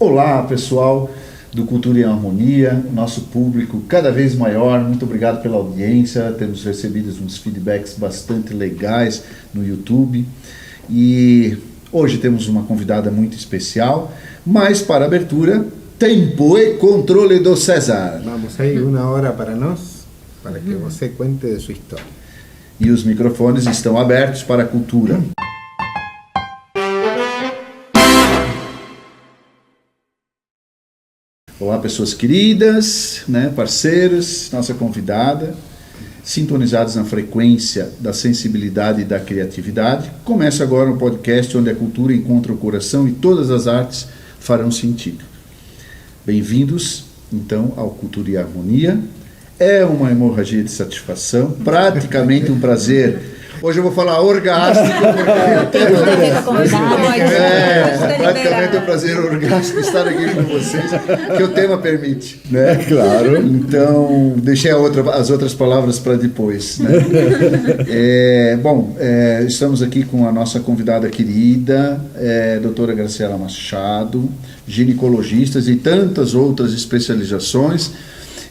Olá, pessoal do Cultura e Harmonia, nosso público cada vez maior, muito obrigado pela audiência, temos recebido uns feedbacks bastante legais no YouTube e hoje temos uma convidada muito especial, mas para a abertura, tempo e controle do César. Vamos aí, 1 hora para nós, para que você conte de sua história. E os microfones estão abertos para a cultura. Olá, pessoas queridas, parceiros, nossa convidada, sintonizados na frequência da sensibilidade e da criatividade. Começa agora um podcast onde a cultura encontra o coração e todas as artes farão sentido. Bem-vindos, então, ao Cultura e Harmonia. É uma hemorragia de satisfação, praticamente um prazer. Hoje eu vou falar orgástico, praticamente um prazer orgástico estar aqui com vocês, que o tema permite, né? Claro. Então, deixei as outras palavras para depois, né? Estamos aqui com a nossa convidada querida, doutora Graciela Machado, ginecologista e tantas outras especializações,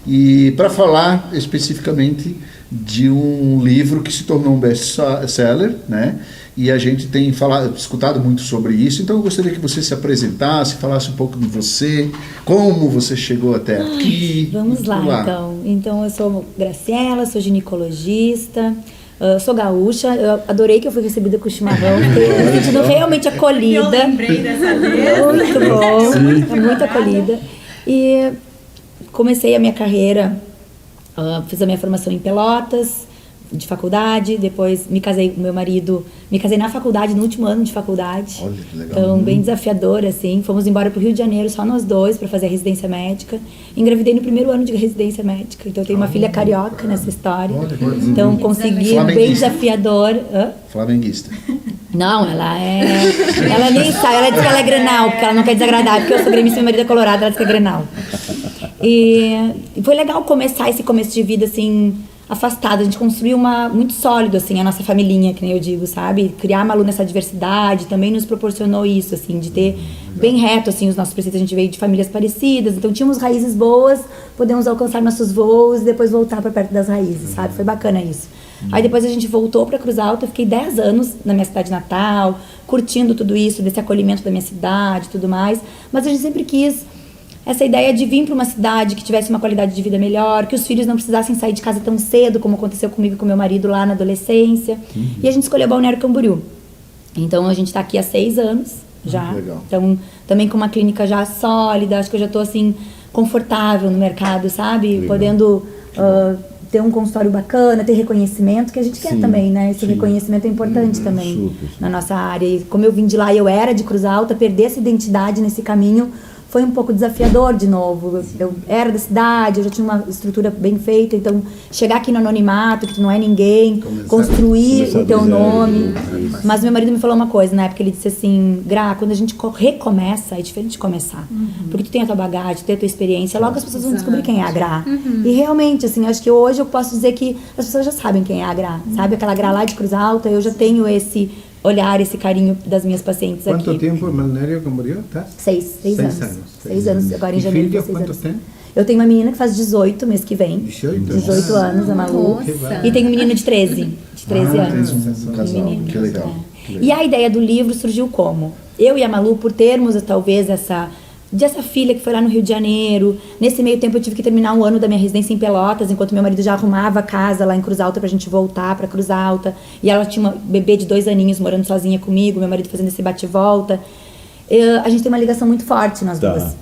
e para falar especificamente de um livro que se tornou um best-seller, né? E a gente tem escutado muito sobre isso, então eu gostaria que você se apresentasse, falasse um pouco de você, como você chegou até aqui. Vamos lá, então. Então, eu sou Graciela, sou ginecologista, sou gaúcha, eu adorei que eu fui recebida com chimarrão, me sentindo realmente acolhida. Eu lembrei dessa vez. Muito bom, muito acolhida. E comecei a minha carreira, fiz a minha formação em Pelotas, de faculdade, depois me casei com meu marido, me casei na faculdade, no último ano de faculdade. Olha, que legal. Então, bem desafiador, assim. Fomos embora pro Rio de Janeiro, só nós dois, para fazer a residência médica. Engravidei no primeiro ano de residência médica, então eu tenho uma filha carioca nessa história. Então, consegui, bem desafiador. Flamenguista. Não, ela nem sabe, ela diz que ela é Grenal, porque ela não quer desagradar, porque eu sou gremista e meu marido é colorado, ela diz que é Grenal. E foi legal começar esse começo de vida, assim, afastado. A gente construiu muito sólido, assim, a nossa familhinha, que nem eu digo, sabe? Criar a Malu nessa diversidade também nos proporcionou isso, assim, de ter bem reto, assim, os nossos preceitos. A gente veio de famílias parecidas, então tínhamos raízes boas, podemos alcançar nossos voos e depois voltar para perto das raízes, sabe? Foi bacana isso. Aí depois a gente voltou para Cruz Alta, eu fiquei 10 anos na minha cidade natal, curtindo tudo isso, desse acolhimento da minha cidade e tudo mais, mas a gente sempre quis essa ideia de vir para uma cidade que tivesse uma qualidade de vida melhor, que os filhos não precisassem sair de casa tão cedo, como aconteceu comigo e com meu marido lá na adolescência. E a gente escolheu Balneário Camboriú. Então a gente está aqui há 6 anos já. Legal. Então também com uma clínica já sólida, acho que eu já estou assim confortável no mercado, sabe? Legal. Podendo ter um consultório bacana, ter reconhecimento, que a gente quer também, né? Esse reconhecimento é importante também na nossa área. E como eu vim de lá e eu era de Cruz Alta, perder essa identidade nesse caminho foi um pouco desafiador de novo. Eu era da cidade, eu já tinha uma estrutura bem feita, então chegar aqui no anonimato, que tu não é ninguém, construir o teu nome. Mas meu marido me falou uma coisa na época, ele disse assim: Gra, quando a gente recomeça, é diferente de começar. Porque tu tem a tua bagagem, tu tem a tua experiência, logo as pessoas vão descobrir quem é a Gra. E realmente, assim, acho que hoje eu posso dizer que as pessoas já sabem quem é a Gra, sabe? Aquela Gra lá de Cruz Alta, eu já tenho esse olhar, esse carinho das minhas pacientes aqui. Quanto tempo em Balneário Camboriú, tá? 6 anos. 6 anos, agora em e janeiro. filhos, quantos tem? Eu tenho uma menina que faz 18 mês que vem. 18 anos, a Malu. Nossa. E tenho um menino de 13 anos. Um casal, Menino, que legal. E a ideia do livro surgiu como? Eu e a Malu, por termos talvez essa filha que foi lá no Rio de Janeiro. Nesse meio tempo eu tive que terminar um ano da minha residência em Pelotas, enquanto meu marido já arrumava a casa lá em Cruz Alta pra gente voltar pra Cruz Alta. E ela tinha uma bebê de 2 aninhos morando sozinha comigo, meu marido fazendo esse bate-volta. A gente tem uma ligação muito forte nós duas.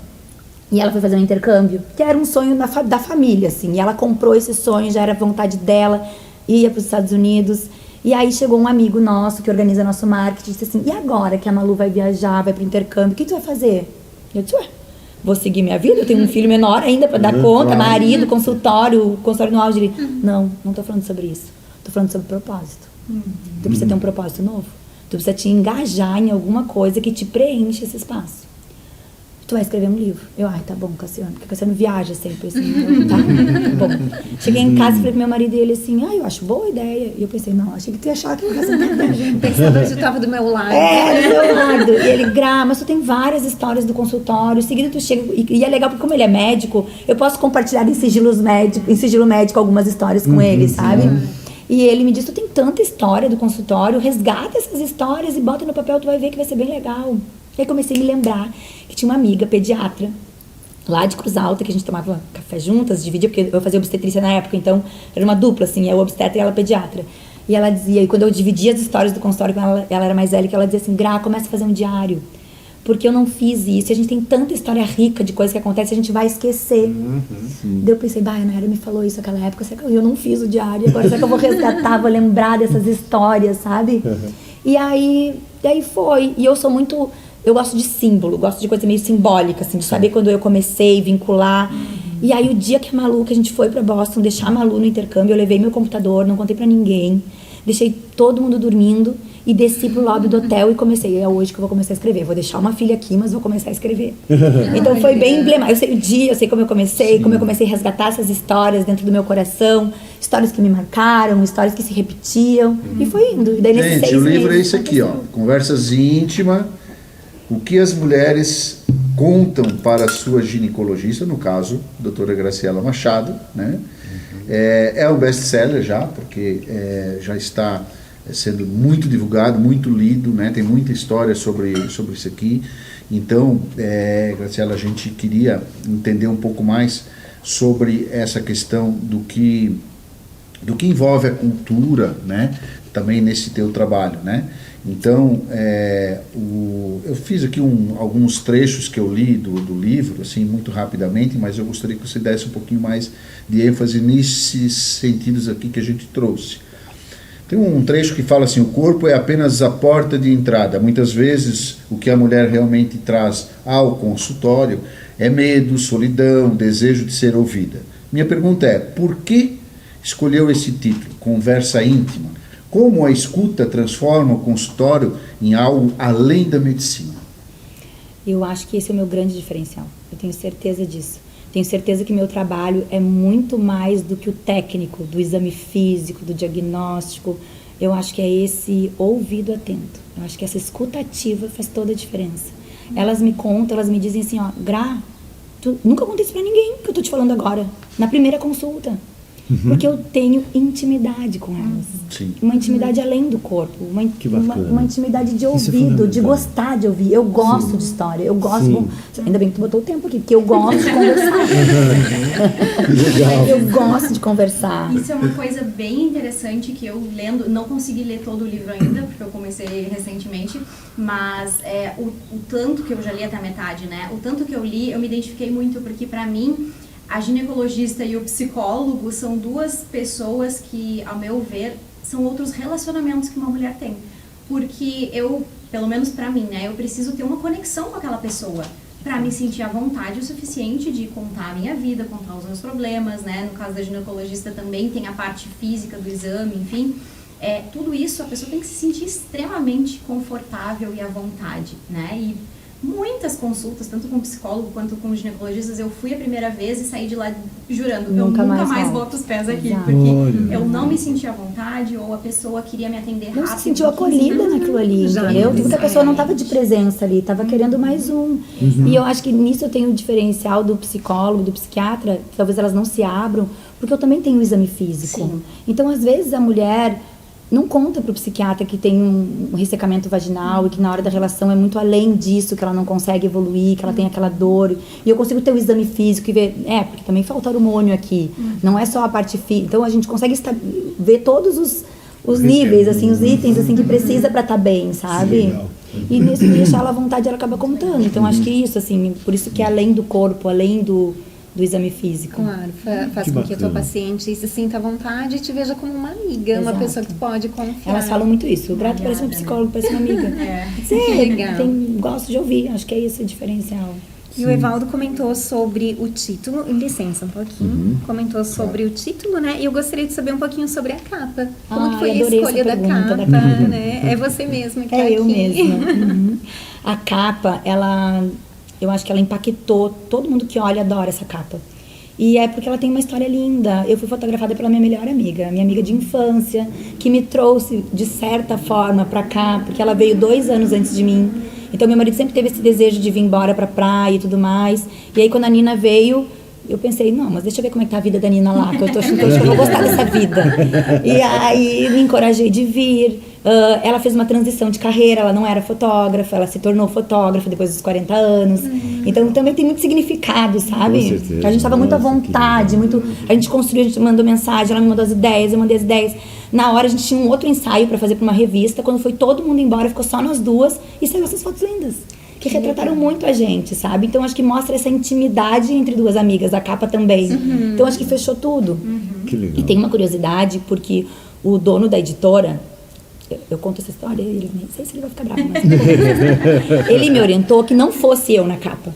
E ela foi fazer um intercâmbio, que era um sonho da família, assim. E ela comprou esse sonho, já era vontade dela, ia pros Estados Unidos. E aí chegou um amigo nosso que organiza nosso marketing e disse assim: e agora que a Malu vai viajar, vai pro intercâmbio, o que tu vai fazer? Eu disse: vou seguir minha vida, eu tenho um filho menor ainda para dar conta, marido, consultório no auge. Ele, não tô falando sobre isso. Tô falando sobre propósito. Tu precisa ter um propósito novo. Tu precisa te engajar em alguma coisa que te preenche esse espaço. tu vai escrever um livro. Eu, ai, tá bom, Cassiano, porque Cassiano viaja sempre, assim, tá bom. Cheguei em casa e falei pro meu marido e ele assim, eu acho boa a ideia. E eu pensei, não, achei que tu ia achar que o Cassiano tá viajando. Pensando que tu tava do meu lado. Do meu lado. E ele, Gra, mas tu tem várias histórias do consultório, em seguida tu chega, e é legal porque como ele é médico, eu posso compartilhar em sigilo médico algumas histórias com ele, sabe? E ele me disse, tu tem tanta história do consultório, resgata essas histórias e bota no papel, tu vai ver que vai ser bem legal. E aí comecei a me lembrar que tinha uma amiga pediatra lá de Cruz Alta, que a gente tomava café juntas, dividia, porque eu fazia obstetrícia na época, então era uma dupla, assim, eu obstetra e ela pediatra. E ela dizia, e quando eu dividia as histórias do consultório com ela, ela era mais velha, que ela dizia assim, Gra, começa a fazer um diário, porque eu não fiz isso, e a gente tem tanta história rica de coisas que acontecem, a gente vai esquecer. Daí eu pensei, a Nayara me falou isso naquela época, será que eu não fiz o diário, agora será que eu vou resgatar, vou lembrar dessas histórias, sabe? E aí foi, e eu sou muito... Eu gosto de símbolo, gosto de coisa meio simbólica, assim, de saber quando eu comecei, vincular. E aí o dia que a gente foi pra Boston, deixar a Malu no intercâmbio, eu levei meu computador, não contei pra ninguém, deixei todo mundo dormindo e desci pro lobby do hotel e comecei. É hoje que eu vou começar a escrever. Vou deixar uma filha aqui, mas vou começar a escrever. Então foi bem emblemático. Eu sei o dia, eu sei como eu comecei, como eu comecei a resgatar essas histórias dentro do meu coração, histórias que me marcaram, histórias que se repetiam. E foi indo. E daí, nesses 6 o livro meses, é esse aqui, ó, Conversas íntimas. O que as mulheres contam para a sua ginecologista, no caso, a doutora Graciela Machado, né? É um best-seller já, porque já está sendo muito divulgado, muito lido, né? Tem muita história sobre isso aqui. Então, Graciela, a gente queria entender um pouco mais sobre essa questão do que envolve a cultura, né? Também nesse teu trabalho, né? Então, eu fiz aqui alguns trechos que eu li do livro, assim, muito rapidamente, mas eu gostaria que você desse um pouquinho mais de ênfase nesses sentidos aqui que a gente trouxe. Tem um trecho que fala assim, o corpo é apenas a porta de entrada. Muitas vezes, o que a mulher realmente traz ao consultório é medo, solidão, desejo de ser ouvida. Minha pergunta é, por que escolheu esse título, Conversa Íntima? Como a escuta transforma o consultório em algo além da medicina? Eu acho que esse é o meu grande diferencial. Eu tenho certeza disso. Tenho certeza que meu trabalho é muito mais do que o técnico, do exame físico, do diagnóstico. Eu acho que é esse ouvido atento. Eu acho que essa escuta ativa faz toda a diferença. Elas me contam, elas me dizem assim, ó, Gra, tu nunca contei isso pra ninguém que eu tô te falando agora, na primeira consulta. Porque eu tenho intimidade com elas. Sim. Uma intimidade além do corpo. Uma intimidade de ouvido, de gostar de ouvir. Eu gosto de história. Eu gosto. Ainda bem que tu botou o tempo aqui, porque eu gosto de conversar. Eu gosto de conversar. Isso é uma coisa bem interessante que eu lendo, não consegui ler todo o livro ainda, porque eu comecei recentemente, mas o tanto que eu já li até a metade, né? O tanto que eu li, eu me identifiquei muito, porque pra mim a ginecologista e o psicólogo são duas pessoas que, ao meu ver, são outros relacionamentos que uma mulher tem. Porque eu, pelo menos pra mim, né, eu preciso ter uma conexão com aquela pessoa pra me sentir à vontade o suficiente de contar a minha vida, contar os meus problemas, né? No caso da ginecologista também tem a parte física do exame, enfim. Tudo isso a pessoa tem que se sentir extremamente confortável e à vontade, né? E muitas consultas, tanto com psicólogo quanto com ginecologistas, eu fui a primeira vez e saí de lá jurando, eu nunca mais boto os pés aqui, porque eu não me senti à vontade, ou a pessoa queria me atender rápido. Não se sentiu acolhida naquilo ali, entendeu? Muita pessoa não estava de presença ali, estava querendo mais um. E eu acho que nisso eu tenho o diferencial do psicólogo, do psiquiatra, que talvez elas não se abram, porque eu também tenho o exame físico. Sim. Então, às vezes, a mulher não conta pro psiquiatra que tem um ressecamento vaginal e que na hora da relação é muito além disso, que ela não consegue evoluir, que ela tem aquela dor. E eu consigo ter o exame físico e ver, porque também falta hormônio aqui. Não é só a parte física. Então a gente consegue ver todos os níveis, assim, os itens assim, que precisa para estar bem, sabe? E nisso deixar ela à vontade, ela acaba contando. Então acho que isso, assim, por isso que é além do corpo, além do exame físico. Claro, faz com que a tua paciente se sinta à vontade e te veja como uma amiga, Exato. Uma pessoa que tu pode confiar. Elas falam muito isso. O Grato parece um psicólogo, parece uma amiga. Gosto de ouvir, acho que é esse o diferencial. E o Evaldo comentou sobre o título, licença um pouquinho, comentou sobre o título, né? E eu gostaria de saber um pouquinho sobre a capa. Como que foi a escolha da capa, né? É você mesma que tá aqui. Eu mesma. A capa, ela Eu acho que ela impactou, todo mundo que olha adora essa capa. E é porque ela tem uma história linda. Eu fui fotografada pela minha melhor amiga, minha amiga de infância, que me trouxe, de certa forma, pra cá, porque ela veio 2 anos antes de mim. Então, meu marido sempre teve esse desejo de vir embora pra praia e tudo mais. E aí, quando a Nina veio, eu pensei, não, mas deixa eu ver como é que tá a vida da Nina lá, que eu tô achando que eu vou gostar dessa vida. E aí, me encorajei de vir. Ela fez uma transição de carreira, ela não era fotógrafa, ela se tornou fotógrafa depois dos 40 anos. Então também tem muito significado, sabe? Com certeza. A gente estava muito à vontade, a gente construiu, a gente mandou mensagem, ela me mandou as ideias, eu mandei as ideias. Na hora a gente tinha um outro ensaio para fazer para uma revista, quando foi todo mundo embora, ficou só nós duas e saiu essas fotos lindas. Que retrataram muito a gente, sabe? Então acho que mostra essa intimidade entre duas amigas, a capa também. Então acho que fechou tudo. Que legal. E tem uma curiosidade, porque o dono da editora, eu conto essa história, ele nem sei se ele vai ficar bravo, mas ele me orientou que não fosse eu na capa.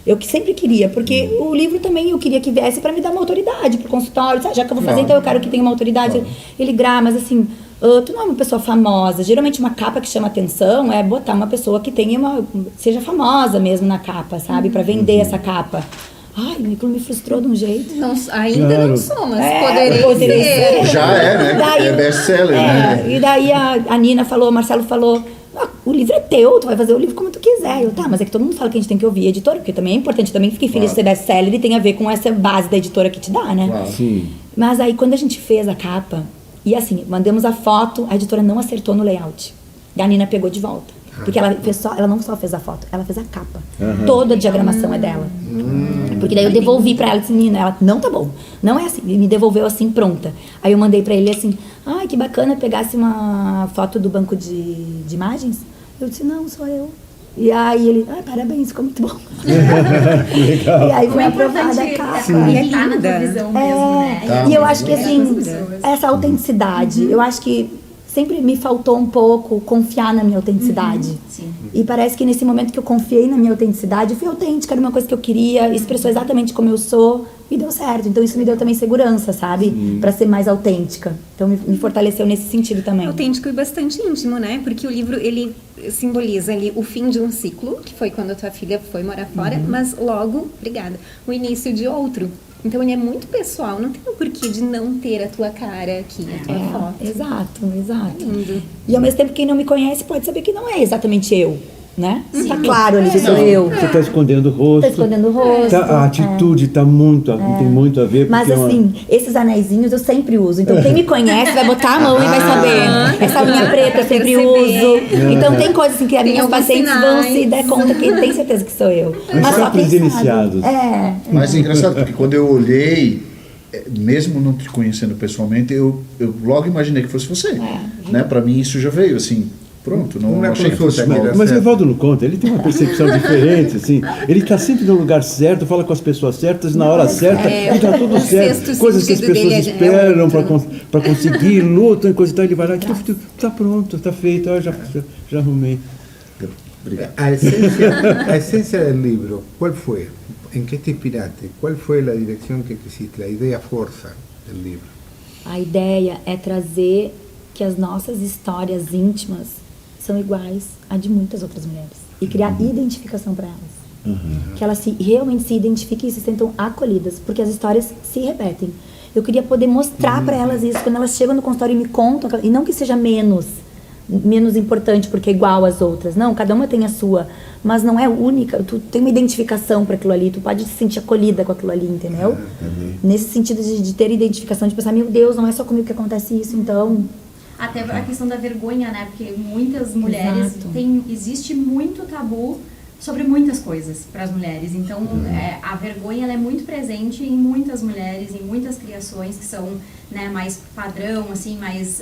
Eu que sempre queria, porque o livro também eu queria que viesse para me dar uma autoridade pro consultório, sabe? Já que eu vou fazer, então eu quero que tenha uma autoridade. Ele, mas assim, tu não é uma pessoa famosa. Geralmente uma capa que chama atenção é botar uma pessoa que tenha seja famosa mesmo na capa, sabe? Para vender essa capa. Ai, aquilo me frustrou de um jeito. Não, ainda não sou, mas poderia poderia ser. Já é, né? Daí, é best-seller, né? E daí a Nina falou, o Marcelo falou, o livro é teu, tu vai fazer o livro como tu quiser. Eu, mas é que todo mundo fala que a gente tem que ouvir a editora, porque também é importante, também fiquei feliz de ser best-seller e tem a ver com essa base da editora que te dá, né? Claro. Sim. Mas aí quando a gente fez a capa, e assim, mandamos a foto, a editora não acertou no layout. E a Nina pegou de volta. Porque ela não só fez a foto, ela fez a capa. Toda a diagramação é dela. Porque daí eu devolvi pra ela, disse, Nina, ela, não tá bom, não é assim. E me devolveu assim, pronta. Aí eu mandei pra ele assim, ai, que bacana, pegasse uma foto do banco de imagens. Eu disse, não, sou eu. E aí ele, parabéns, ficou muito bom. Legal. E aí foi aprovada a capa. E é linda. Na tua visão mesmo, né? Tá. E eu acho que assim, essa autenticidade, eu acho que sempre me faltou um pouco confiar na minha autenticidade. Sim. E parece que nesse momento que eu confiei na minha autenticidade, eu fui autêntica, era uma coisa que eu queria, expressou exatamente como eu sou, e deu certo. Então isso me deu também segurança, sabe? Pra ser mais autêntica. Então me fortaleceu nesse sentido também. Autêntico e bastante íntimo, né? Porque o livro, ele simboliza ali o fim de um ciclo, que foi quando a tua filha foi morar fora, mas logo, o início de outro. Então ele é muito pessoal, não tem o porquê de não ter a tua cara aqui, a tua foto. Exato. Lindo. E ao mesmo tempo, quem não me conhece pode saber que não é exatamente eu, né? Tá claro ali que sou eu. Você está escondendo o rosto. Tá escondendo o rosto. A atitude tem muito a ver. Mas porque assim, esses anéisinhos eu sempre uso. Então quem me conhece vai botar a mão e vai saber. Essa unha preta eu sempre uso. Então tem coisas assim que as minhas pacientes vão se dar conta que tem certeza que sou eu. Mas só quem os sabe. iniciados. Mas é engraçado, porque quando eu olhei, mesmo não te conhecendo pessoalmente, eu logo imaginei que fosse você. Né? Para mim isso já veio assim, pronto, não achei que fosse mal. Mas o Evaldo não conta, ele tem uma percepção diferente, assim. Ele está sempre no lugar certo, fala com as pessoas certas, na hora certa, e está tudo certo. sexto Coisas que as sentido pessoas dele esperam para conseguir, lutam e coisa e tal. Ele vai lá, está pronto, está feito, já arrumei. A esencia del libro, ¿cuál fue? ¿En qué te inspiraste? ¿Cuál fue la dirección que quisiste, la idea fuerza del libro? A ideia é trazer que as nossas histórias íntimas são iguais à de muitas outras mulheres. E criar identificação para elas. Que elas realmente se identifiquem e se sintam acolhidas. Porque as histórias se repetem. Eu queria poder mostrar para elas isso. Quando elas chegam no consultório e me contam. E não que seja menos importante porque é igual às outras. Não, cada uma tem a sua. Mas não é única. Tu tem uma identificação para aquilo ali. Tu pode se sentir acolhida com aquilo ali, entendeu? Nesse sentido de ter identificação. De pensar, meu Deus, não é só comigo que acontece isso, então... Até a questão da vergonha, né? Porque muitas mulheres existe muito tabu sobre muitas coisas para as mulheres. Então, a vergonha ela é muito presente em muitas mulheres, em muitas criações que são, né, mais padrão, assim, mais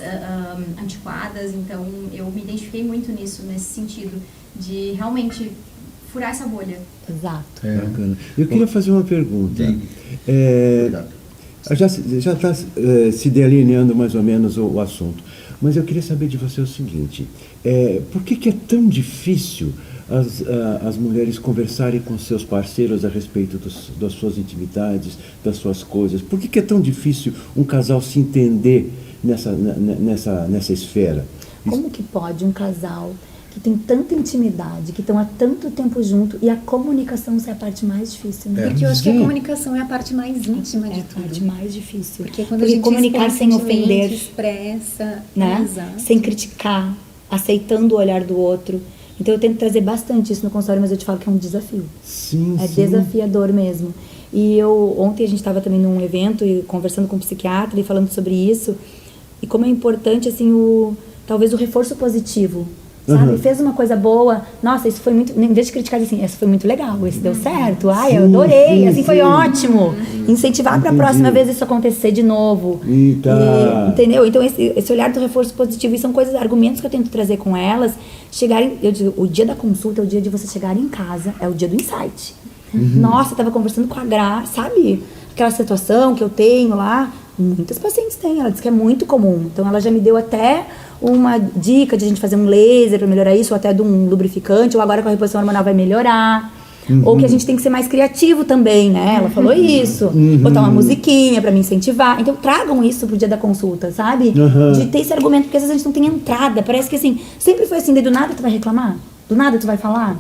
antiquadas. Então, eu me identifiquei muito nisso, nesse sentido de realmente furar essa bolha. Exato. Bacana. Eu queria fazer uma pergunta. Já está se delineando mais ou menos o assunto. Mas eu queria saber de você o seguinte, por que é tão difícil as mulheres conversarem com seus parceiros a respeito das suas intimidades, das suas coisas? Por que é tão difícil um casal se entender nessa esfera? Como que pode um casal que que têm tanta intimidade, que estão há tanto tempo junto, e a comunicação é a parte mais difícil, né? Porque eu acho que a comunicação é a parte mais íntima É de a tudo. parte mais difícil. Porque quando a gente comunicar expõe sem sentimento, ofender, expressa, né? exato. Sem criticar, aceitando o olhar do outro. Então eu tento trazer bastante isso no consultório, mas eu te falo que é um desafio. Sim, É sim. desafiador mesmo. E ontem a gente estava também num evento e conversando com um psiquiatra e falando sobre isso. E como é importante, assim, talvez o reforço positivo. Sabe? Fez uma coisa boa. Nossa, isso foi muito... Em vez de criticar, assim, isso foi muito legal, isso deu certo. Ai, eu adorei, sim, assim, foi sim. ótimo. Incentivar para a próxima vez isso acontecer de novo. Entendeu? Então, esse olhar do reforço positivo, e são coisas, argumentos que eu tento trazer com elas. Eu digo, o dia da consulta é o dia de você chegar em casa, é o dia do insight. Nossa, eu tava conversando com a Gra, sabe? Aquela situação que eu tenho lá, muitas pacientes têm, ela diz que é muito comum. Então ela já me deu até uma dica de a gente fazer um laser para melhorar isso, ou até de um lubrificante, ou agora com a reposição hormonal vai melhorar. Ou que a gente tem que ser mais criativo também, né? Ela falou isso. Botar uma musiquinha para me incentivar. Então tragam isso pro dia da consulta, sabe? De ter esse argumento, porque às vezes a gente não tem entrada. Parece que assim, sempre foi assim, daí do nada tu vai reclamar? Do nada tu vai falar?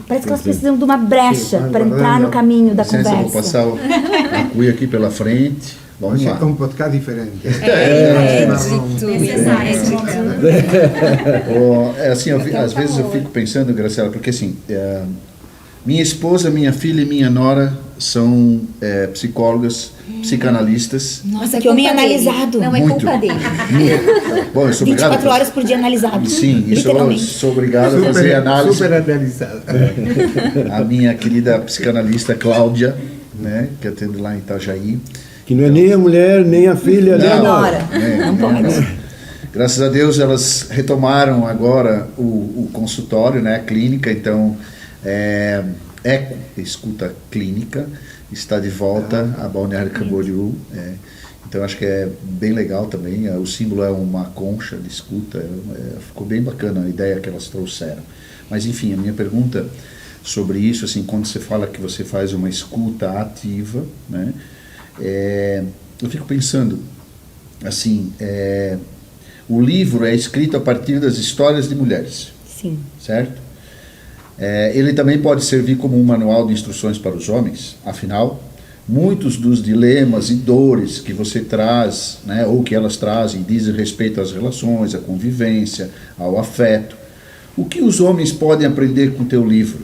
Parece que elas precisam de uma brecha para entrar no caminho da Licença, conversa. vou passar a cuia aqui pela frente. Vamos Hoje lá. é um podcast diferente. Necessário esse momento. Assim, às vezes eu fico pensando, Graciela, porque assim, minha esposa, minha filha e minha nora são psicólogas, psicanalistas. Nossa, que homem analisado. Não, é Muito. culpa dele. Bom, eu sou obrigado 24 horas por dia analisado. Sim, isso eu Literalmente. sou obrigado a fazer análise. Super analisado. A minha querida psicanalista Cláudia, né, que atende lá em Itajaí. Que não é nem a mulher, nem a filha, nem a nora. Não pode. Graças a Deus elas retomaram agora o consultório, né, a clínica, então escuta clínica está de volta a Balneário Camboriú. Então acho que é bem legal também. O símbolo é uma concha de escuta. Ficou bem bacana a ideia que elas trouxeram. Mas enfim, a minha pergunta sobre isso, assim, quando você fala que você faz uma escuta ativa, né, eu fico pensando assim, o livro é escrito a partir das histórias de mulheres. Sim. Certo? Ele também pode servir como um manual de instruções para os homens, afinal, muitos dos dilemas e dores que você traz, né, ou que elas trazem, dizem respeito às relações, à convivência, ao afeto. O que os homens podem aprender com o teu livro?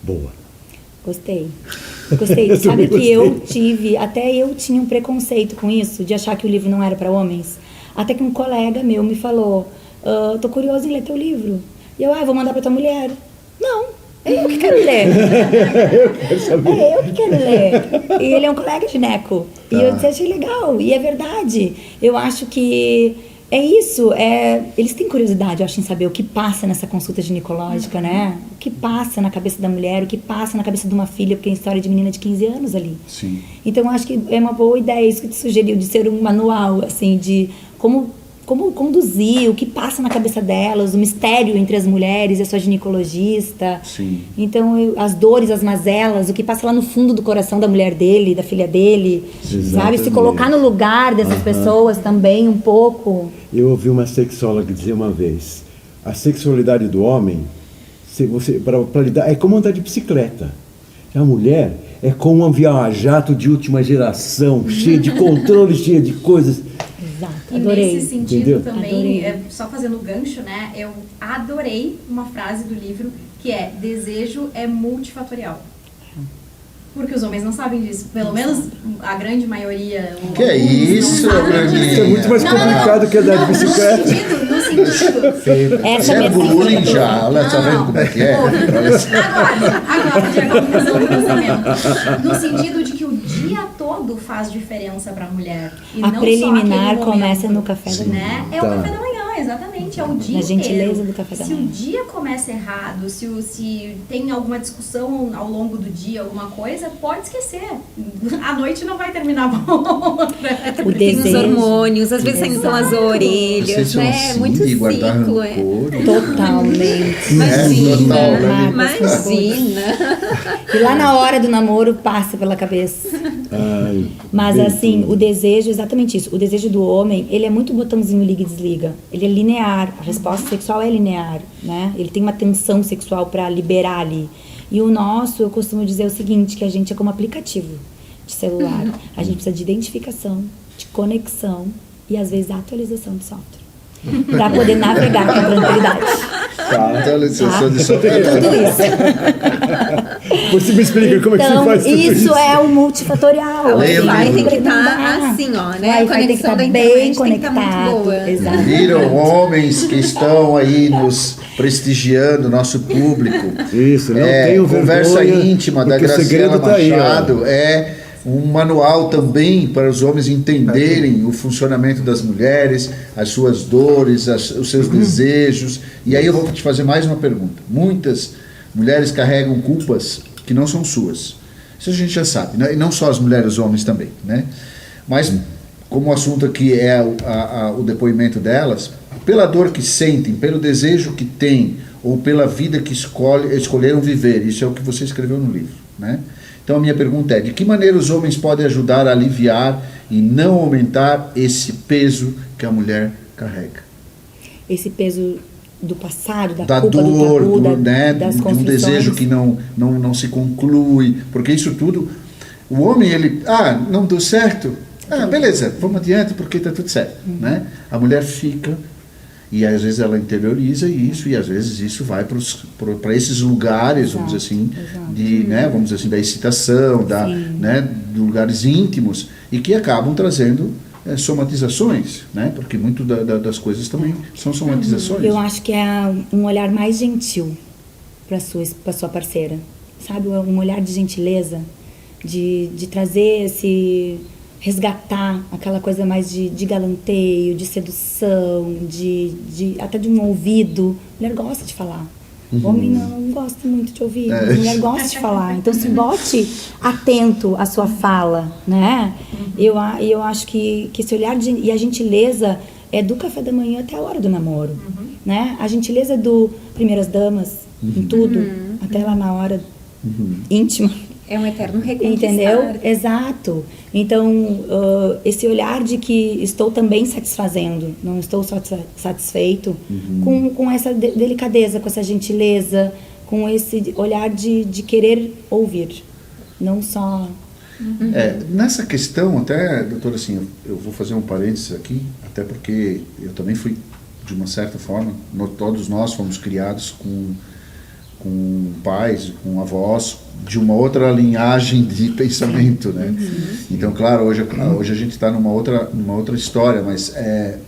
Boa. Gostei. Sabe que até eu tinha um preconceito com isso, de achar que o livro não era para homens. Até que um colega meu me falou, tô curioso em ler teu livro. E eu, vou mandar para tua mulher. Não, é eu que quero ler. É eu que quero ler. E ele é um colega gineco. E eu disse, achei legal. E é verdade. Eu acho que é isso. Eles têm curiosidade, eu acho, em saber o que passa nessa consulta ginecológica, né? O que passa na cabeça da mulher, o que passa na cabeça de uma filha, porque é história de menina de 15 anos ali. Sim. Então, eu acho que é uma boa ideia isso que tu sugeriu, de ser um manual, assim, de como conduzir, o que passa na cabeça delas, o mistério entre as mulheres e a sua ginecologista. Sim. Então, as dores, as mazelas, o que passa lá no fundo do coração da mulher dele, da filha dele, Exatamente. sabe? Se colocar no lugar dessas pessoas também um pouco. Eu ouvi uma sexóloga dizer uma vez, a sexualidade do homem, para lidar, é como andar de bicicleta. A mulher é como um avião a jato de última geração, cheio de controle, cheio de coisas. Exato, E adorei. nesse sentido Entendeu? também, Adorei. só fazendo gancho, né? Eu adorei uma frase do livro que é: desejo é multifatorial. Porque os homens não sabem disso. Pelo menos a grande maioria. Que é isso, Bruninha? Isso é muito mais complicado que andar de bicicleta. No sentido. Essa É medicina. bullying já, olha, tá vendo como é que é? Olha só. Agora, de conclusão do pensamento. No sentido de que o dia todo faz diferença para a mulher. E A não preliminar só aquele começa momento, no café da manhã. né? É o Tá. café da manhã, exatamente. É o dia Na gentileza inteiro. do café da Se manhã. o dia começa errado, se tem alguma discussão ao longo do dia, alguma coisa, pode esquecer. A noite não vai terminar bom. O Tem os desejo. hormônios, às vezes saem pelas Vocês orelhas, são né? assim, Muito de guardar ciclo, rancor. Totalmente. Imagina, total, né? imagina. E lá na hora do namoro passa pela cabeça. Mas bem assim, tudo. o desejo, exatamente isso. O desejo do homem, ele é muito botãozinho liga e desliga. Ele é linear. A resposta sexual é linear, né? Ele tem uma tensão sexual para liberar ali. E o nosso, eu costumo dizer o seguinte, que a gente é como aplicativo de celular. A gente precisa de identificação, de conexão e às vezes atualização de software. Para poder navegar com tranquilidade. Tá, então, licença de software. Tudo isso. Você me explica como é que se Então, faz tudo isso. isso é o multifatorial. O Leia o Wi-Fi livro. tem que estar Não dá. assim, ó, né? O A Wi-Fi tem que conexão estar da bem internet tem que estar conectado. muito boa. Exato. Viram homens que estão aí nos prestigiando, nosso público. Isso, não tenho Conversa vergonha, íntima da porque o Graciela segredo tá aí, ó. Machado é um manual também para os homens entenderem o funcionamento das mulheres, as suas dores, os seus desejos. E aí eu vou te fazer mais uma pergunta. Muitas mulheres carregam culpas que não são suas. Isso a gente já sabe, né? E não só as mulheres, os homens também, né? Mas como o assunto aqui é o depoimento delas, pela dor que sentem, pelo desejo que têm, ou pela vida que escolheram viver, isso é o que você escreveu no livro, né? Então a minha pergunta é, de que maneira os homens podem ajudar a aliviar e não aumentar esse peso que a mulher carrega? Esse peso do passado, Da culpa, dor, do tabu, né, das de um construções. desejo que não se conclui, porque isso tudo, o homem, ele, não deu certo, beleza, vamos adiante porque está tudo certo, né? A mulher fica, e às vezes ela interioriza isso, e às vezes isso vai para esses lugares, vamos dizer assim, né, vamos dizer assim, da excitação, né, de lugares íntimos, e que acabam trazendo somatizações, né, porque muito das coisas também são somatizações. Eu acho que é um olhar mais gentil para sua parceira, sabe? Um olhar de gentileza, de trazer resgatar aquela coisa mais de galanteio, de sedução, até de um ouvido. A mulher gosta de falar. O homem não gosta muito de ouvir, mas a mulher gosta de falar. Então, se bote atento à sua fala, né? Eu acho que esse olhar e a gentileza é do café da manhã até a hora do namoro, né? A gentileza do primeiras damas, em tudo, até lá na hora íntima. É um eterno reconquistar. Entendeu? Exato. Então, esse olhar de que estou também satisfazendo, não estou só satisfeito, com essa delicadeza, com essa gentileza, com esse olhar de querer ouvir, não só... Nessa questão, até, doutora, assim, eu vou fazer um parênteses aqui, até porque eu também fui, de uma certa forma, todos nós fomos criados com pais, com avós, de uma outra linhagem de pensamento, né? Então, claro, hoje a gente está numa outra história, mas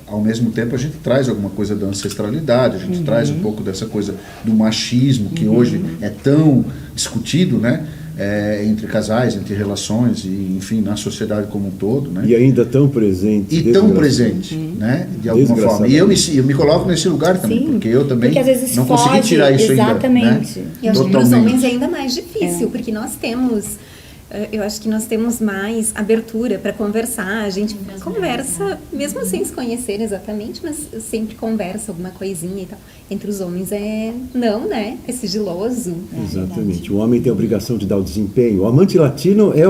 ao mesmo tempo a gente traz alguma coisa da ancestralidade, a gente traz um pouco dessa coisa do machismo, que hoje é tão discutido, né? Entre casais, entre relações, e enfim, na sociedade como um todo, né? E ainda tão presente. E tão presente, né? De alguma forma. E eu me coloco nesse lugar também, porque eu também porque às vezes não consegui tirar isso exatamente. ainda. Né? E acho que para os homens é ainda mais difícil, porque eu acho que nós temos mais abertura para conversar, a gente conversa, mesmo sem se conhecer exatamente, mas sempre conversa alguma coisinha e tal. Entre os homens não, né? É sigiloso. Exatamente. O homem tem a obrigação de dar o desempenho. O amante latino é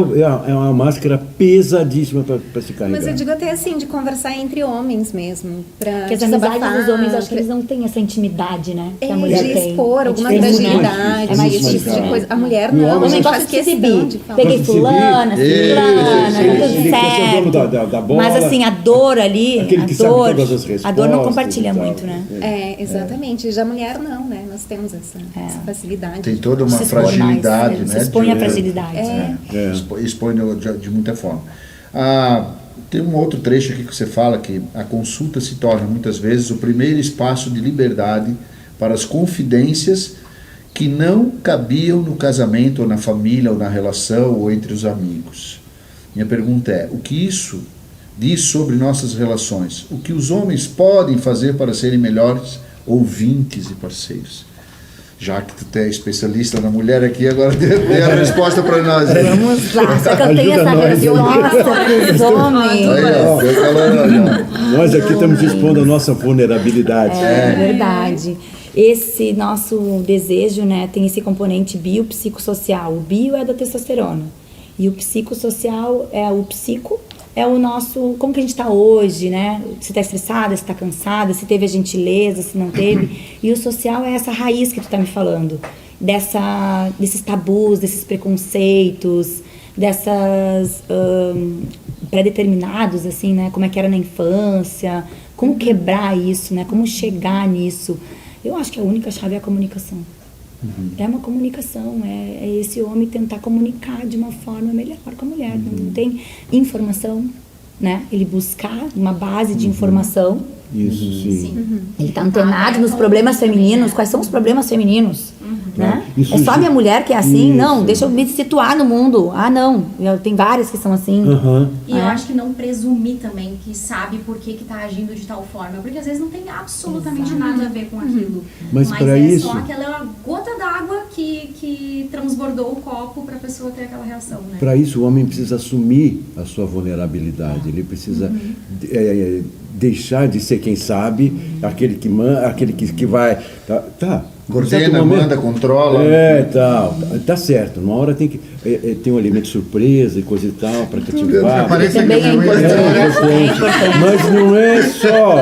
uma máscara pesadíssima para se carregar. Mas eu digo até assim, de conversar entre homens mesmo. Porque as amizades dos homens, acho que eles não têm essa intimidade, né? Que a mulher de tem. expor alguma difícil, fragilidade, É mais esse tipo difícil. de coisa. A mulher E o não, a homem gente gosta faz de se questão exibir. de falar. Peguei Gosta de se fulana, exibir. fulana, Ele tudo quer ser o dono certo. da bola. Mas assim, a dor ali, Aquele que sabe todas as a dor não respostas compartilha e tal. muito, né? Exatamente. Já a mulher não, né? Nós temos essa facilidade. Tem toda uma Se expor fragilidade, mais, né? se expõe à fragilidade. Expõe de muita forma. Tem um outro trecho aqui que você fala que a consulta se torna muitas vezes o primeiro espaço de liberdade para as confidências que não cabiam no casamento, ou na família, ou na relação, ou entre os amigos. Minha pergunta é, o que isso diz sobre nossas relações? O que os homens podem fazer para serem melhores ouvintes e parceiros? Já que tu é especialista na mulher aqui, agora dê a resposta para nós. Vamos lá, só que eu tenho Ajuda essa nós. resposta para os homens. Aí, ó, deu calor, ó. Nós aqui estamos expondo a nossa vulnerabilidade. É verdade. Esse nosso desejo, né, tem esse componente biopsicossocial. O bio é da testosterona. E o psicossocial o psico é o nosso, como que a gente está hoje, né? Se está estressada, se está cansada, se teve a gentileza, se não teve. E o social é essa raiz que tu está me falando, desses tabus, desses preconceitos, dessas pré-determinados, assim, né? Como é que era na infância, como quebrar isso, né? Como chegar nisso. Eu acho que a única chave é a comunicação. É uma comunicação, é esse homem tentar comunicar de uma forma melhor com a mulher. Não tem informação, né? Ele buscar uma base de informação. Isso, sim. Ele está antenado nos problemas femininos. Quais são os problemas femininos? Né? Isso, é só a minha mulher que é assim? isso. Não, deixa eu me situar no mundo. Ah, não, tem várias que são assim. E eu acho que não presumir também que sabe por que está agindo de tal forma, porque às vezes não tem absolutamente nada a ver com aquilo. Mas para é isso, só aquela gota d'água que transbordou o copo para a pessoa ter aquela reação, né? para isso o homem precisa assumir a sua vulnerabilidade. Ele precisa deixar de ser quem sabe, aquele que manda, aquele que vai. Tá. Coordena, manda, controla. Tal. Tá certo. Uma hora tem que ter um elemento surpresa e coisa e tal para cativar. Parece Também que é importante. É importante. Mas não é só,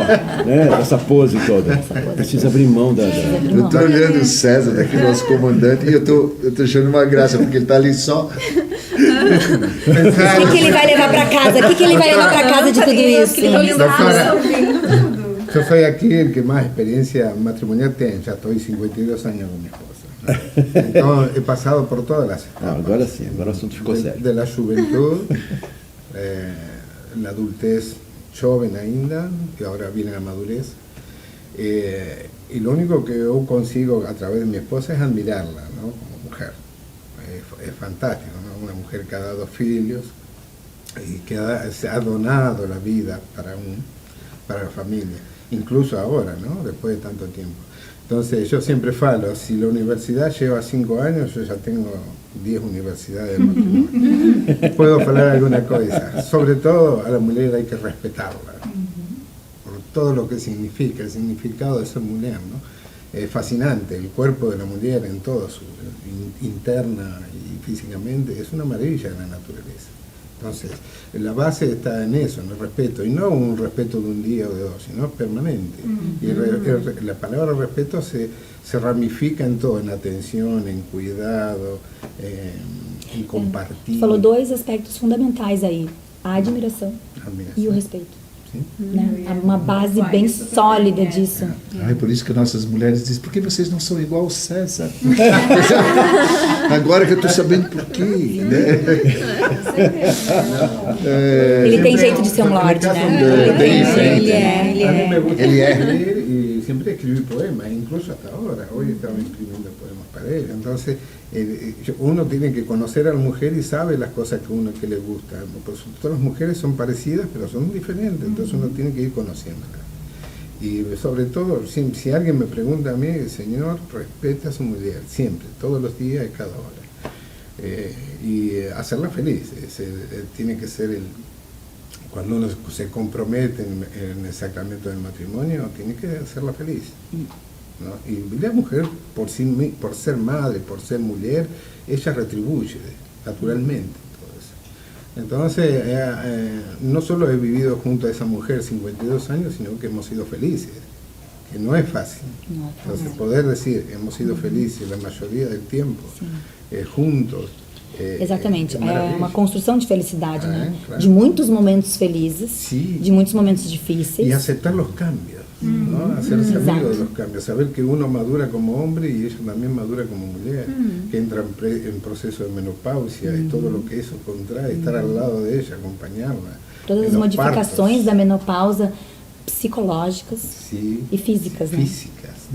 né, essa pose toda. Precisa abrir mão da. Eu estou olhando o César daqui, nosso comandante, e eu tô achando uma graça, porque ele está ali só. O que ele vai levar para casa? O que ele vai levar para casa de tudo isso? Yo soy aquí el que más experiencia matrimonial tiene, ya estoy 52 años con mi esposa, ¿no? Entonces he pasado por todas las etapas. Agora sim, agora o assunto ficou sério. De la juventud, la adultez joven ainda, y ahora viene la madurez. Y lo único que yo consigo a través de mi esposa es admirarla, ¿no? Como mujer. Es fantástico, ¿no? Una mujer que ha dado filhos y que se ha donado la vida para la familia, incluso ahora, ¿no? Después de tanto tiempo. Entonces yo siempre falo, si la universidad lleva 5 años, yo ya tengo 10 universidades de matrimonio. Puedo hablar alguna cosa. Sobre todo a la mujer hay que respetarla, por todo lo que significa, el significado de ser mujer, ¿no? Es fascinante, el cuerpo de la mujer en todo su interna y físicamente es una maravilla de la naturaleza. Entonces, la base está en eso, en el respeto, y no un respeto de un día o de dos, sino permanente. Y la palabra respeto se ramifica en todo, en atención, en cuidado, en compartir. Falou 2 aspectos fundamentais aí: a admiração e o respeito. Né? Uma base bem sólida disso. É por isso que nossas mulheres dizem: por que vocês não são igual o César? Agora que eu estou sabendo por quê, né? Ele tem jeito de ser um lorde, né? Ele é. Y siempre escribí poemas, incluso hasta ahora. Hoy estaba escribiendo poemas para él. Entonces, uno tiene que conocer a la mujer y sabe las cosas que le gustan. Pues, todas las mujeres son parecidas, pero son diferentes. Entonces uno tiene que ir conociéndolas. Y sobre todo, si alguien me pregunta a mí, Señor, respeta a su mujer, siempre, todos los días y cada hora. Y hacerla feliz. Tiene que ser cuando uno se compromete en el sacramento del matrimonio, tiene que hacerla feliz, ¿no? Y la mujer, por ser madre, por ser mujer, ella retribuye naturalmente todo eso. Entonces, no solo he vivido junto a esa mujer 52 años, sino que hemos sido felices, que no es fácil. Entonces, poder decir, hemos sido felices la mayoría del tiempo, juntos. Exatamente, é uma construção de felicidade, né? Claro. De muitos momentos felizes, de muitos momentos difíceis. E aceitar os cambios, ¿no? Hacerse amigo de los cambios, saber que uno madura como hombre y ella también madura como mujer, que entra en proceso de menopausia y todo lo que eso contrae, estar al lado de ella, acompañarla. Todas as modificações da menopausa psicológicas e físicas, né?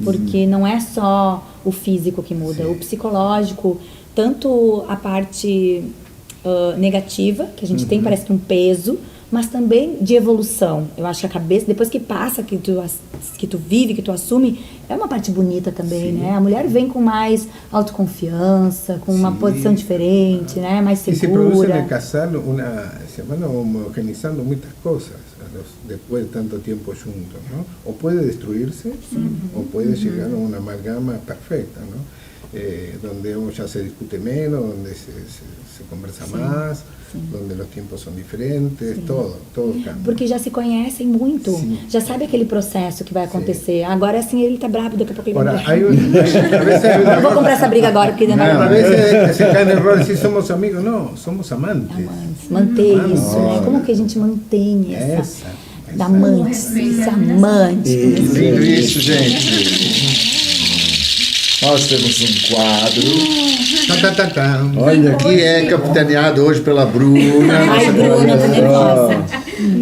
Porque não é só o físico que muda, o psicológico, tanto a parte negativa, que a gente tem, parece que um peso, mas também de evolução. Eu acho que a cabeça, depois que passa, que tu vive, que tu assume, é uma parte bonita também, né? A mulher vem com mais autoconfiança, com uma posição diferente, né? Mais segura. E se produce no casal se van homogeneizando muitas coisas depois de tanto tempo juntos, ¿no? O pode destruirse, o pode chegar a uma amalgama perfeita, ¿no? donde uno ya se discute menos, donde se conversa más, donde los tiempos son diferentes, todo cambia. Porque já se conhecem muito, já sabe aquele processo que vai acontecer. Agora, assim, ele tá bravo, daqui a pouco ele vai Ahora, morrer. a veces hay Não vou comprar essa briga agora, porque ainda a não. veces se cae en el error de decir somos amigos, no, somos amantes. Manter isso, né? Como que a gente mantém essa... Da amante, esse amante. Lindo isso, gente. Nós temos um quadro Olha que é capitaneado hoje pela Bruna. Ai, nossa Bruna, tô nervosa.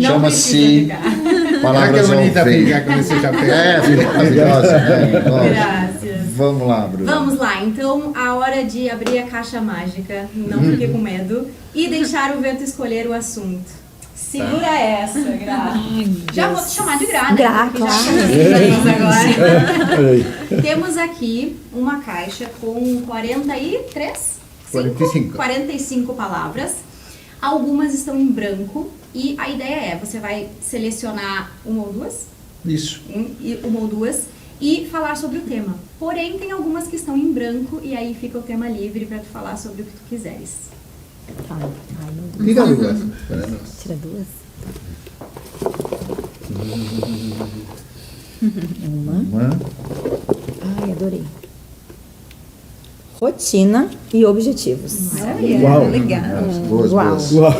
Chama-se Ah, Palavras que ao bonita Vento. fica com esse chapéu. É, fica maravilhosa, né? Lógico. Graças. Vamos lá, Bruna. Vamos lá, então a hora de abrir a caixa mágica, não fique com medo, e deixar o vento escolher o assunto. Segura essa, Gra. Já vou te chamar de Gra, né? Gra, Porque já claro. conhecemos agora. Olha aí. Temos aqui uma caixa com 45 palavras. Algumas estão em branco e a ideia é, você vai selecionar uma ou duas, Isso. e falar sobre o tema. Porém, tem algumas que estão em branco e aí fica o tema livre para tu falar sobre o que tu quiseres. Tá, ai, meu Deus. Tira dudas para nós. Tira duas. Uma. Ai, adorei. Rotina e objetivos. Uau. Legal. Boas, Uau. boas. Uau.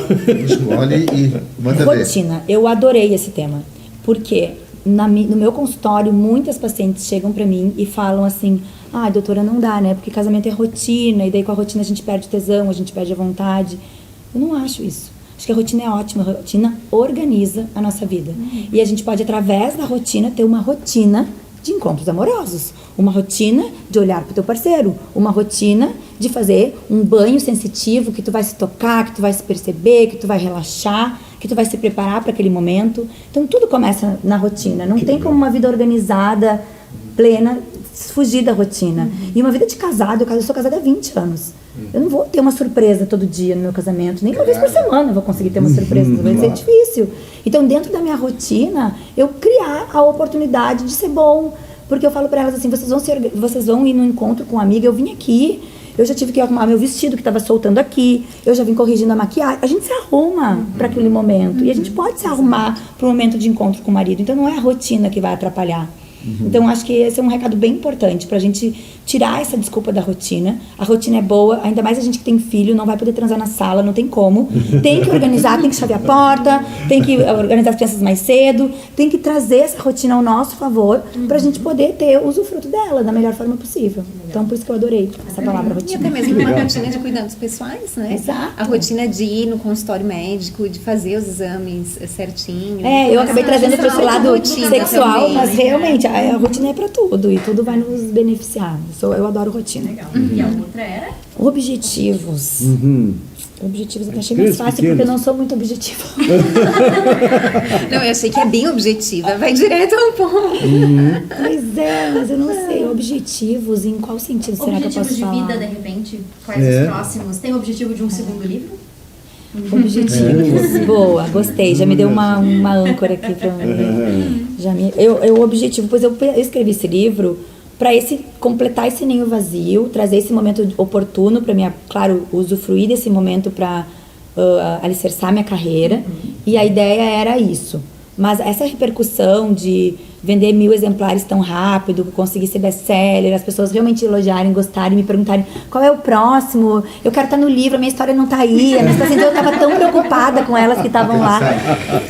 Escolhe e manda ver. Rotina. Eu adorei esse tema. Porque no meu consultório, muitas pacientes chegam pra mim e falam assim: ah, doutora, não dá, né? Porque casamento é rotina, e daí com a rotina a gente perde o tesão, a gente perde a vontade. Eu não acho isso. Acho que a rotina é ótima. A rotina organiza a nossa vida. E a gente pode, através da rotina, ter uma rotina de encontros amorosos. Uma rotina de olhar pro teu parceiro. Uma rotina de fazer um banho sensitivo, que tu vai se tocar, que tu vai se perceber, que tu vai relaxar, que tu vai se preparar para aquele momento. Então, tudo começa na rotina. Não tem como uma vida organizada, plena, fugir da rotina. E uma vida de casado, eu sou casada há 20 anos. Eu não vou ter uma surpresa todo dia no meu casamento, nem uma vez por semana eu vou conseguir ter uma surpresa, vai ser difícil. Então, dentro da minha rotina, eu criar a oportunidade de ser bom. Porque eu falo para elas assim, vocês vão ir no encontro com uma amiga, eu vim aqui, eu já tive que arrumar meu vestido que estava soltando aqui, eu já vim corrigindo a maquiagem. A gente se arruma para aquele momento. E a gente pode se arrumar para o momento de encontro com o marido. Então, não é a rotina que vai atrapalhar. Então, acho que esse é um recado bem importante pra gente tirar essa desculpa da rotina. A rotina é boa, ainda mais a gente que tem filho, não vai poder transar na sala, não tem como. Tem que organizar, tem que chavear a porta, tem que organizar as crianças mais cedo, tem que trazer essa rotina ao nosso favor pra gente poder ter o usufruto dela da melhor forma possível. Então, por isso que eu adorei essa palavra E rotina. até mesmo uma rotina de cuidados pessoais, né? Exato. A rotina de ir no consultório médico, de fazer os exames certinho. É, eu acabei trazendo para esse lado rotina sexual, também, mas né? realmente a rotina é para tudo e tudo vai nos beneficiar. Eu adoro rotina. Legal. E a outra era? Objetivos. Objetivos eu achei mais Crianças fácil porque pequenas. eu não sou muito objetiva. Não, eu achei que é bem objetiva, vai direto ao ponto. Pois é, mas eu não sei. Objetivos, em qual sentido será que eu Objetivos posso de falar? vida, de repente? Quais os próximos? Tem o objetivo de um segundo livro? Objetivos. Boa, gostei. Já me deu uma âncora aqui pra o objetivo, pois eu escrevi esse livro para completar esse ninho vazio, trazer esse momento oportuno para mim, claro, usufruir desse momento para alicerçar minha carreira. E a ideia era isso. Mas essa repercussão de vender 1000 exemplares tão rápido, conseguir ser best-seller, as pessoas realmente elogiarem, gostarem, me perguntarem qual é o próximo, eu quero estar no livro, a minha história não está aí, a minha situação, eu estava tão preocupada com elas que estavam lá,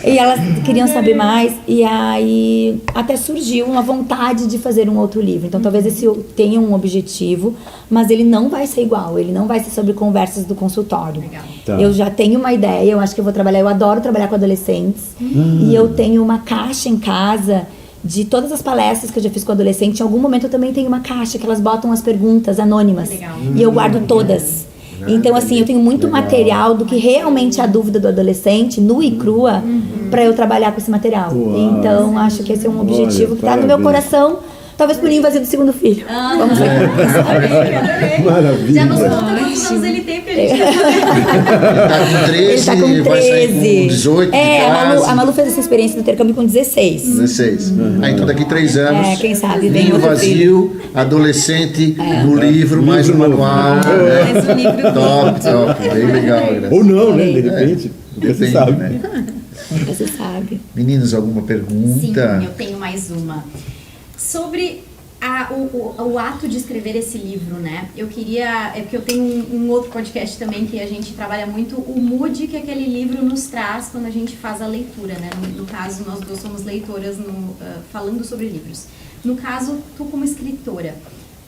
e elas queriam saber mais, e aí até surgiu uma vontade de fazer um outro livro. Então talvez esse tenha um objetivo, mas ele não vai ser igual, ele não vai ser sobre conversas do consultório. Legal. Tá. Eu já tenho uma ideia, eu acho que eu vou trabalhar, eu adoro trabalhar com adolescentes, e eu tenho uma caixa em casa de todas as palestras que eu já fiz com adolescente. Em algum momento eu também tenho uma caixa que elas botam as perguntas anônimas. Legal. E eu guardo todas. Então, assim, eu tenho muito material do que realmente é a dúvida do adolescente, nua e crua, para eu trabalhar com esse material. Uau. Então, acho que esse é um objetivo Olha, que está no meu parabéns. coração, Talvez pro ninho vazio do segundo filho. Vamos ver. Maravilha. Já nos conta quantos anos ele tem, porque a gente Ele tá com 13, Ele tá com 13. vai sair com 18 de casa. A Malu fez essa experiência do intercâmbio com 16. 16. Então daqui 3 anos. Quem sabe vem Ninho outro vazio, adolescente no livro, mais um manual. Mais um livro Top. Bem legal. Graça. Ou não, né? De repente. Você Depende, sabe. né? Você sabe. Meninos, alguma pergunta? Sim, eu tenho mais uma. Sobre o ato de escrever esse livro, né? Eu queria... É porque eu tenho um outro podcast também que a gente trabalha muito o mood que aquele livro nos traz quando a gente faz a leitura, né? No caso, nós duas somos leitoras falando sobre livros. No caso, tu como escritora,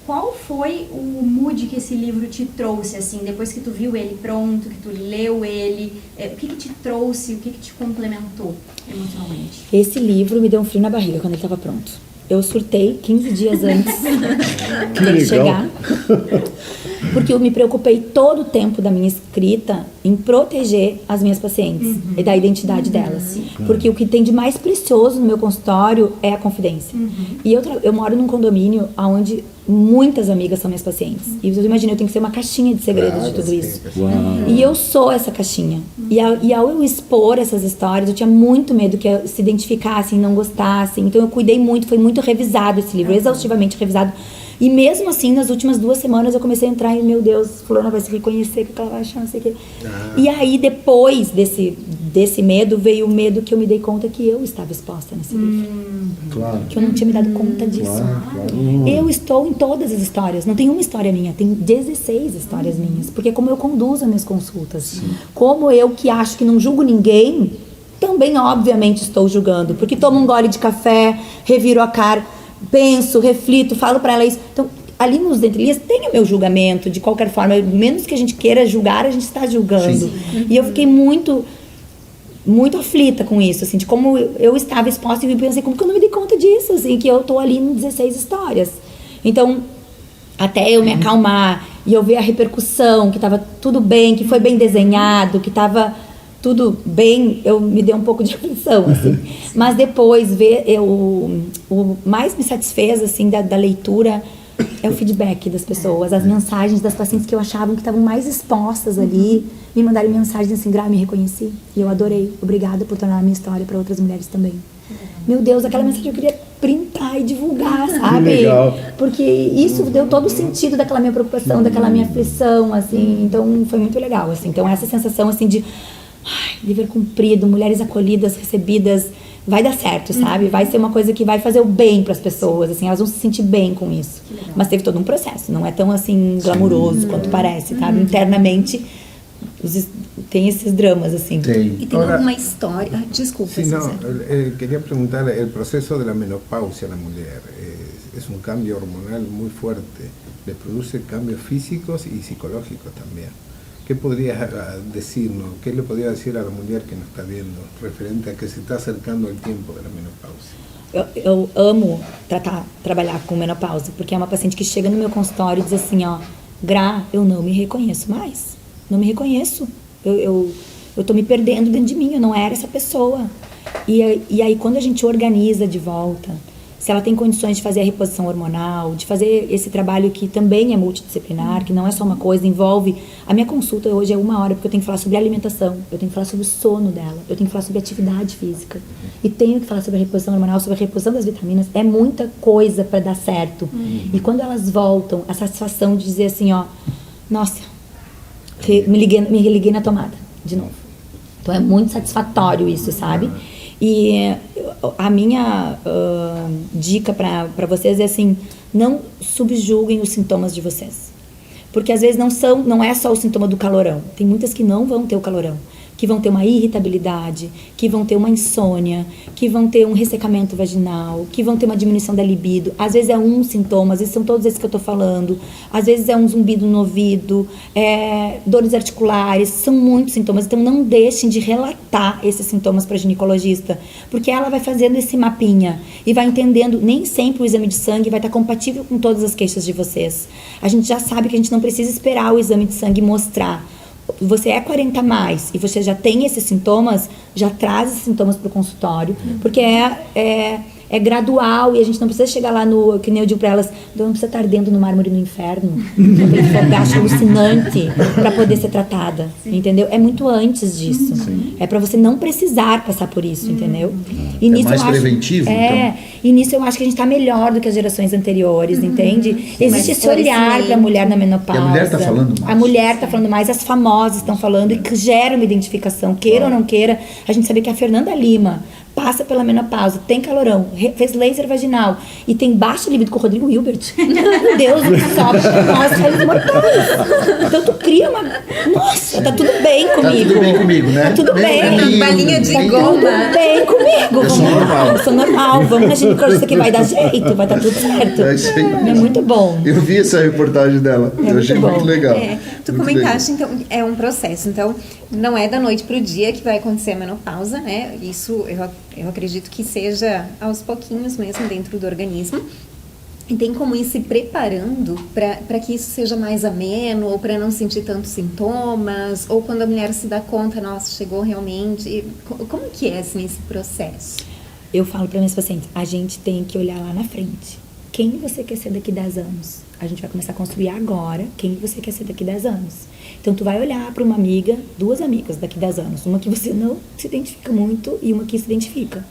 qual foi o mood que esse livro te trouxe, assim, depois que tu viu ele pronto, que tu leu ele? O que te trouxe, o que te complementou emocionalmente? Esse livro me deu um frio na barriga quando ele estava pronto. Eu surtei 15 dias antes dele chegar. Porque eu me preocupei todo o tempo da minha escrita em proteger as minhas pacientes e da identidade delas. Porque o que tem de mais precioso no meu consultório é a confidência. E eu moro num condomínio onde muitas amigas são minhas pacientes. E você imagina, eu tenho que ser uma caixinha de segredos de tudo isso. E eu sou essa caixinha. E ao eu expor essas histórias, eu tinha muito medo que se identificassem, não gostassem. Então eu cuidei muito, foi muito revisado esse livro, exaustivamente revisado. E mesmo assim, nas últimas 2 semanas, eu comecei a entrar e, meu Deus, fulana vai se reconhecer, o que ela vai achar, não sei o quê. E aí, depois desse medo, veio o medo que eu me dei conta que eu estava exposta nesse livro. Claro. Que eu não tinha me dado conta disso. Eu estou em todas as histórias. Não tem uma história minha, tem 16 histórias minhas. Porque é como eu conduzo as minhas consultas. Como eu, que acho que não julgo ninguém, também, obviamente, estou julgando. Porque tomo um gole de café, reviro a cara, penso, reflito, falo pra ela isso. Então, ali nos entrelinhas tem o meu julgamento, de qualquer forma. Menos que a gente queira julgar, a gente está julgando. E eu fiquei muito aflita com isso, assim, de como eu estava exposta e pensei, como que eu não me dei conta disso, assim, que eu tô ali em 16 histórias. Então, até eu me acalmar e eu ver a repercussão, que estava tudo bem, que foi bem desenhado, que estava tudo bem, eu me dei um pouco de aflição, assim. Mas depois, o mais me satisfez, assim, da leitura é o feedback das pessoas, as mensagens das pacientes que eu achava que estavam mais expostas ali, me mandarem mensagens assim, Gra, me reconheci, e eu adorei, obrigada por tornar a minha história para outras mulheres também. Meu Deus, aquela mensagem eu queria printar e divulgar, sabe? Legal. Porque isso deu todo o sentido daquela minha preocupação, daquela minha aflição, assim, então foi muito legal, assim. Então essa sensação, assim, de dever cumprido, mulheres acolhidas, recebidas, vai dar certo, sabe? Vai ser uma coisa que vai fazer o bem para as pessoas, assim, elas vão se sentir bem com isso. Mas teve todo um processo, não é tão assim glamuroso quanto parece, sabe? Internamente tem esses dramas, assim. E tem alguma história... Desculpa, Sí, no, César. quería preguntar, el proceso de la menopausia en la mujer es un cambio hormonal muy fuerte, le produce cambios físicos y psicológicos también. ¿Qué podrías decirnos, qué le podría decir a la mujer que nos está viendo referente a que se está acercando el tiempo de la menopausia? Eu amo trabalhar com menopausa, porque é uma paciente que chega no meu consultório e diz assim, ó, Gra, eu não me reconheço mais, não me reconheço, eu tô me perdendo dentro de mim, eu não era essa pessoa. E aí quando a gente organiza de volta, se ela tem condições de fazer a reposição hormonal, de fazer esse trabalho que também é multidisciplinar, que não é só uma coisa, envolve... A minha consulta hoje é 1 hora, porque eu tenho que falar sobre alimentação, eu tenho que falar sobre o sono dela, eu tenho que falar sobre atividade física, e tenho que falar sobre a reposição hormonal, sobre a reposição das vitaminas, é muita coisa para dar certo. E quando elas voltam, a satisfação de dizer assim, ó, nossa, me liguei na tomada, de novo. Então é muito satisfatório isso, sabe? E a minha dica para vocês é assim, não subjulguem os sintomas de vocês. Porque às vezes não é só o sintoma do calorão. Tem muitas que não vão ter o calorão, que vão ter uma irritabilidade, que vão ter uma insônia, que vão ter um ressecamento vaginal, que vão ter uma diminuição da libido. Às vezes é um sintoma, às vezes são todos esses que eu tô falando. Às vezes é um zumbido no ouvido, dores articulares, são muitos sintomas. Então não deixem de relatar esses sintomas para a ginecologista, porque ela vai fazendo esse mapinha e vai entendendo, nem sempre o exame de sangue vai estar compatível com todas as queixas de vocês. A gente já sabe que a gente não precisa esperar o exame de sangue mostrar. Você é 40 mais e você já tem esses sintomas, já traz esses sintomas para o consultório, porque é é gradual e a gente não precisa chegar lá no, que nem eu digo pra elas, não precisa estar ardendo no mármore no inferno, não tem fogacho alucinante pra poder ser tratada, entendeu? É muito antes disso. É pra você não precisar passar por isso, entendeu? E nisso mais eu acho, preventivo, então. E nisso eu acho que a gente tá melhor do que as gerações anteriores, entende? Existe esse olhar pra mulher na menopausa. E a mulher tá falando mais. A mulher tá falando mais, as famosas estão falando e que gera uma identificação, queira ou não queira. A gente sabe que a Fernanda Lima passa pela menopausa, tem calorão, fez laser vaginal e tem baixo libido com o Rodrigo Hilbert. Meu Deus, sobe pra nós, faz mortais. Então tu cria uma... Nossa, tá tudo bem comigo. Tá tudo bem comigo, né? Tá tudo bem. Balinha de Tá goma. tudo bem comigo. Eu sou normal. Eu sou normal. Vamos na ginecologista que vai dar jeito, vai dar tudo certo. É isso aí. É muito bom. Eu vi essa reportagem dela. Eu achei muito bom. muito legal. Tu Muito comentaste, então, é um processo. Então, não é da noite pro dia que vai acontecer a menopausa, né? Isso eu acredito que seja aos pouquinhos mesmo dentro do organismo. E tem como ir se preparando para que isso seja mais ameno, ou para não sentir tantos sintomas, ou quando a mulher se dá conta, nossa, chegou realmente. Como que é assim, esse processo? Eu falo para minhas pacientes, a gente tem que olhar lá na frente. Quem você quer ser daqui 10 anos? A gente vai começar a construir agora quem você quer ser daqui 10 anos. Então, tu vai olhar para uma amiga, 2 amigas daqui 10 anos. Uma que você não se identifica muito e uma que se identifica.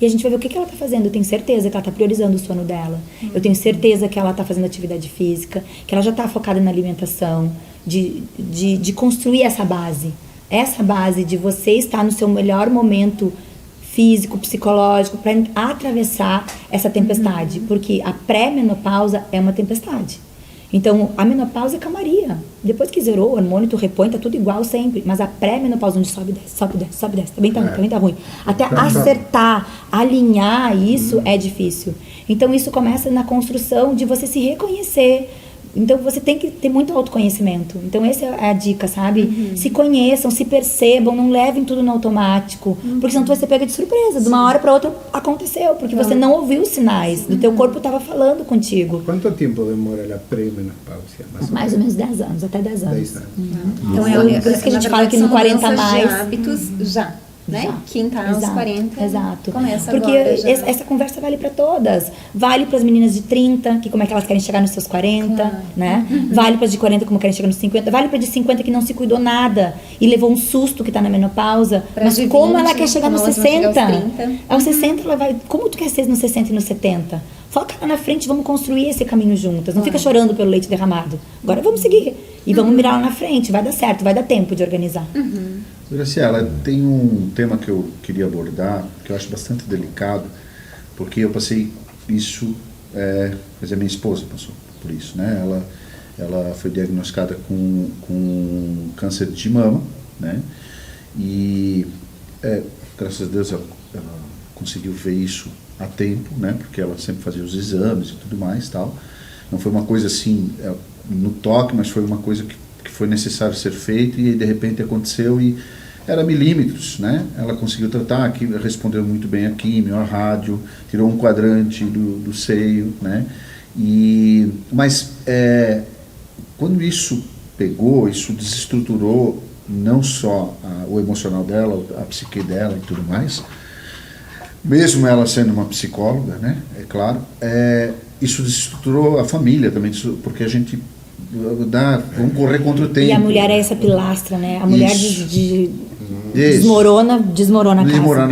E a gente vai ver o que ela está fazendo. Eu tenho certeza que ela está priorizando o sono dela. Eu tenho certeza que ela está fazendo atividade física, que ela já está focada na alimentação, de construir essa base. Essa base de você estar no seu melhor momento físico, psicológico, para atravessar essa tempestade. Porque a pré-menopausa é uma tempestade. Então, a menopausa é calmaria. Depois que zerou o hormônio, tu repõe, tá tudo igual sempre. Mas a pré-menopausa, onde sobe, desce, sobe, desce, sobe, desce. Também tá ruim. Até acertar, alinhar isso é difícil. Então, isso começa na construção de você se reconhecer. Então, você tem que ter muito autoconhecimento. Então, essa é a dica, sabe? Se conheçam, se percebam, não levem tudo no automático. Porque senão tu vai ser pega de surpresa. De uma hora para outra aconteceu. Porque você não ouviu os sinais. Do teu corpo estava falando contigo. Quanto tempo demora a pré-menopausia? Mais ou menos 10 anos, até 10 anos. 10 anos. Então, Por isso que a gente fala que no 40 a mais... de hábitos já, né? Já. Quem tá aos 40 Exato. começa porque agora já. essa conversa vale para todas. Vale para as meninas de 30, que como é que elas querem chegar nos seus 40, né? Vale para as de 40 como querem chegar nos 50. Vale para de 50 que não se cuidou nada e levou um susto que tá na menopausa. Mas de como 20, ela quer chegar nos como elas vão chegar 60? aos 30. Aos 60 ela vai... Como tu quer ser nos 60 e nos 70? Foca lá na frente, vamos construir esse caminho juntas. Não fica chorando pelo leite derramado. Agora vamos seguir. E vamos mirar lá na frente. Vai dar certo, vai dar tempo de organizar. Graciela, tem um tema que eu queria abordar, que eu acho bastante delicado, porque eu passei isso, quer dizer, minha esposa passou por isso, né? Ela foi diagnosticada com câncer de mama, né? E, graças a Deus, ela conseguiu ver isso a tempo, né? Porque ela sempre fazia os exames e tudo mais, tal. Não foi uma coisa assim, no toque, mas foi uma coisa que foi necessário ser feito e de repente aconteceu e era milímetros, né? Ela conseguiu tratar, aqui, respondeu muito bem a químio, a rádio, tirou um quadrante do seio, né? Mas quando isso pegou, isso desestruturou não só o emocional dela, a psique dela e tudo mais, mesmo ela sendo uma psicóloga, né? É claro, isso desestruturou a família também, porque a gente vamos correr contra o tempo. E a mulher é essa pilastra, né? A mulher desmorona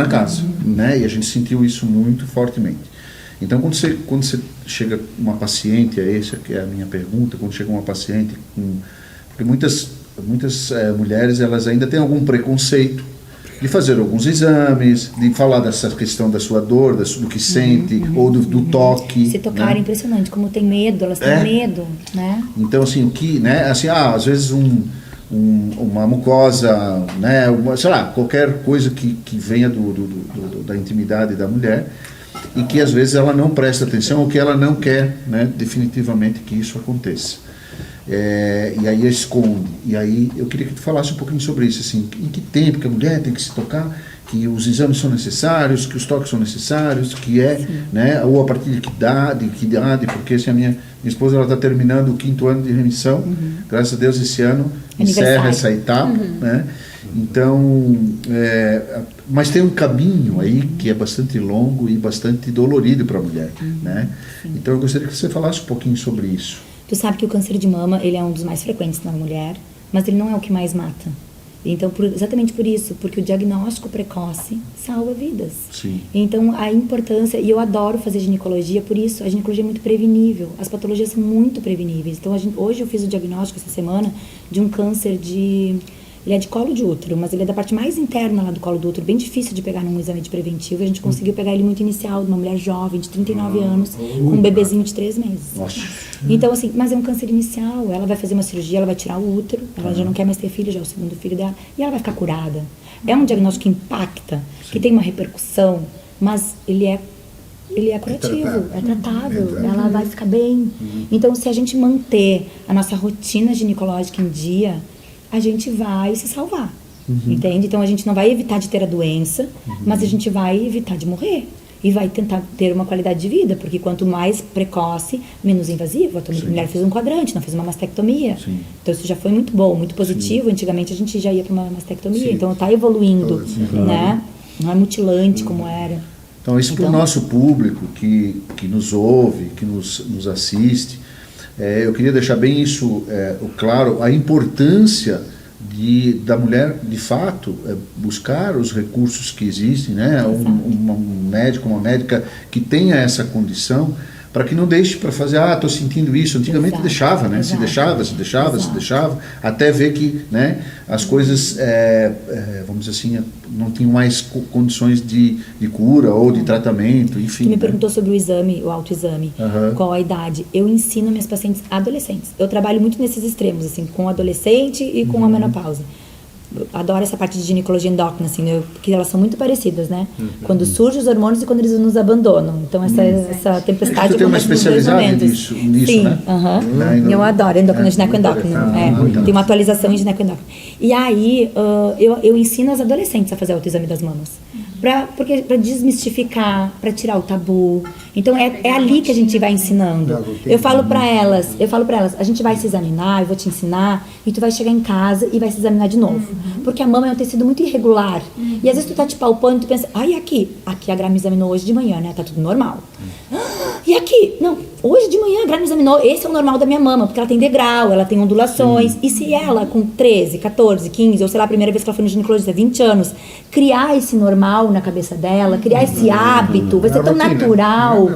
a casa. Né? E a gente sentiu isso muito fortemente. Então, quando você chega uma paciente, essa que é a minha pergunta, quando chega uma paciente porque muitas mulheres, elas ainda têm algum preconceito de fazer alguns exames, de falar dessa questão da sua dor, do que sente, ou do toque. Se tocar, né? É impressionante, como tem medo, elas têm medo, né? Então, assim, o que, né, assim, às vezes uma mucosa, né, sei lá, qualquer coisa que venha da intimidade da mulher e que às vezes ela não presta atenção ou que ela não quer, né, definitivamente que isso aconteça. E aí esconde. E aí eu queria que tu falasse um pouquinho sobre isso, assim, em que tempo que a mulher tem que se tocar, que os exames são necessários, que os toques são necessários, né, ou a partir de que idade, porque assim, a minha esposa ela está terminando o 5º ano de remissão, graças a Deus esse ano encerra essa etapa, né, Então, mas tem um caminho aí que é bastante longo e bastante dolorido para a mulher, né? Então eu gostaria que você falasse um pouquinho sobre isso. Tu sabe que o câncer de mama, ele é um dos mais frequentes na mulher, mas ele não é o que mais mata. Então, exatamente por isso, porque o diagnóstico precoce salva vidas. Sim. Então, a importância, e eu adoro fazer ginecologia, por isso, a ginecologia é muito prevenível, as patologias são muito preveníveis. Então, hoje eu fiz o diagnóstico essa semana de um câncer ele é de colo de útero, mas ele é da parte mais interna lá do colo do útero, bem difícil de pegar num exame de preventivo, e a gente conseguiu pegar ele muito inicial, de uma mulher jovem, de 39 anos, com um bebezinho de 3 meses. Nossa. Então, assim, mas é um câncer inicial, ela vai fazer uma cirurgia, ela vai tirar o útero, ela já não quer mais ter filho, já é o segundo filho dela, e ela vai ficar curada. É um diagnóstico que impacta, que tem uma repercussão, mas ele é curativo, é tratável, ela vai ficar bem. Então, se a gente manter a nossa rotina ginecológica em dia, a gente vai se salvar, entende? Então, a gente não vai evitar de ter a doença, mas a gente vai evitar de morrer. E vai tentar ter uma qualidade de vida, porque quanto mais precoce, menos invasivo. A tua mulher fez um quadrante, não fez uma mastectomia. Sim. Então, isso já foi muito bom, muito positivo. Sim. Antigamente, a gente já ia para uma mastectomia. Então, está evoluindo, né? Não é mutilante como era. Então, isso para o nosso público que nos ouve, que nos assiste, eu queria deixar bem isso claro, a importância da mulher, de fato, buscar os recursos que existem, né? Um médico, uma médica que tenha essa condição, para que não deixe para fazer, estou sentindo isso. Antigamente deixava, né? Se deixava, até ver que, né, as coisas, vamos dizer assim, não tinham mais condições de cura ou de tratamento, enfim. Tu me perguntou sobre o exame, o autoexame, qual a idade. Eu ensino minhas pacientes adolescentes. Eu trabalho muito nesses extremos, assim, com adolescente e com a menopausa. Adoro essa parte de ginecologia endócrina, assim, porque elas são muito parecidas, né? Quando surgem os hormônios e quando eles nos abandonam. Então, essa tempestade... Você tem uma especialidade nisso, sim, né? Eu adoro endócrino, ginecoendócrino. Tem uma atualização em ginecoendócrino. E aí, eu ensino as adolescentes a fazer autoexame das mamas. Para desmistificar, para tirar o tabu. Então é ali que a gente vai ensinando. Eu falo para elas, a gente vai se examinar, eu vou te ensinar, e tu vai chegar em casa e vai se examinar de novo. Porque a mama é um tecido muito irregular. E às vezes tu tá te palpando e tu pensa, aqui a Gra me examinou hoje de manhã, né? Tá tudo normal. E aqui? Não, hoje de manhã a Gra me examinou, esse é o normal da minha mama, porque ela tem degrau, ela tem ondulações. E se ela, com 13, 14, 15, ou sei lá, a primeira vez que ela foi no ginecologista, 20 anos, criar esse normal na cabeça dela, criar esse hábito, vai ser tão natural,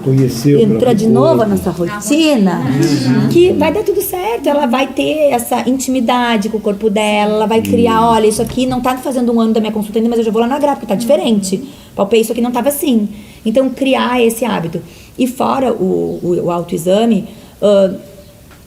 entrar de novo a nossa rotina, que vai dar tudo certo. Ela vai ter essa intimidade com o corpo dela, ela vai criar, olha, isso aqui não tá fazendo um ano da minha consulta ainda, mas eu já vou lá na Gra, porque tá diferente. Palpei, isso aqui não tava assim. Então, criar esse hábito. E fora o autoexame,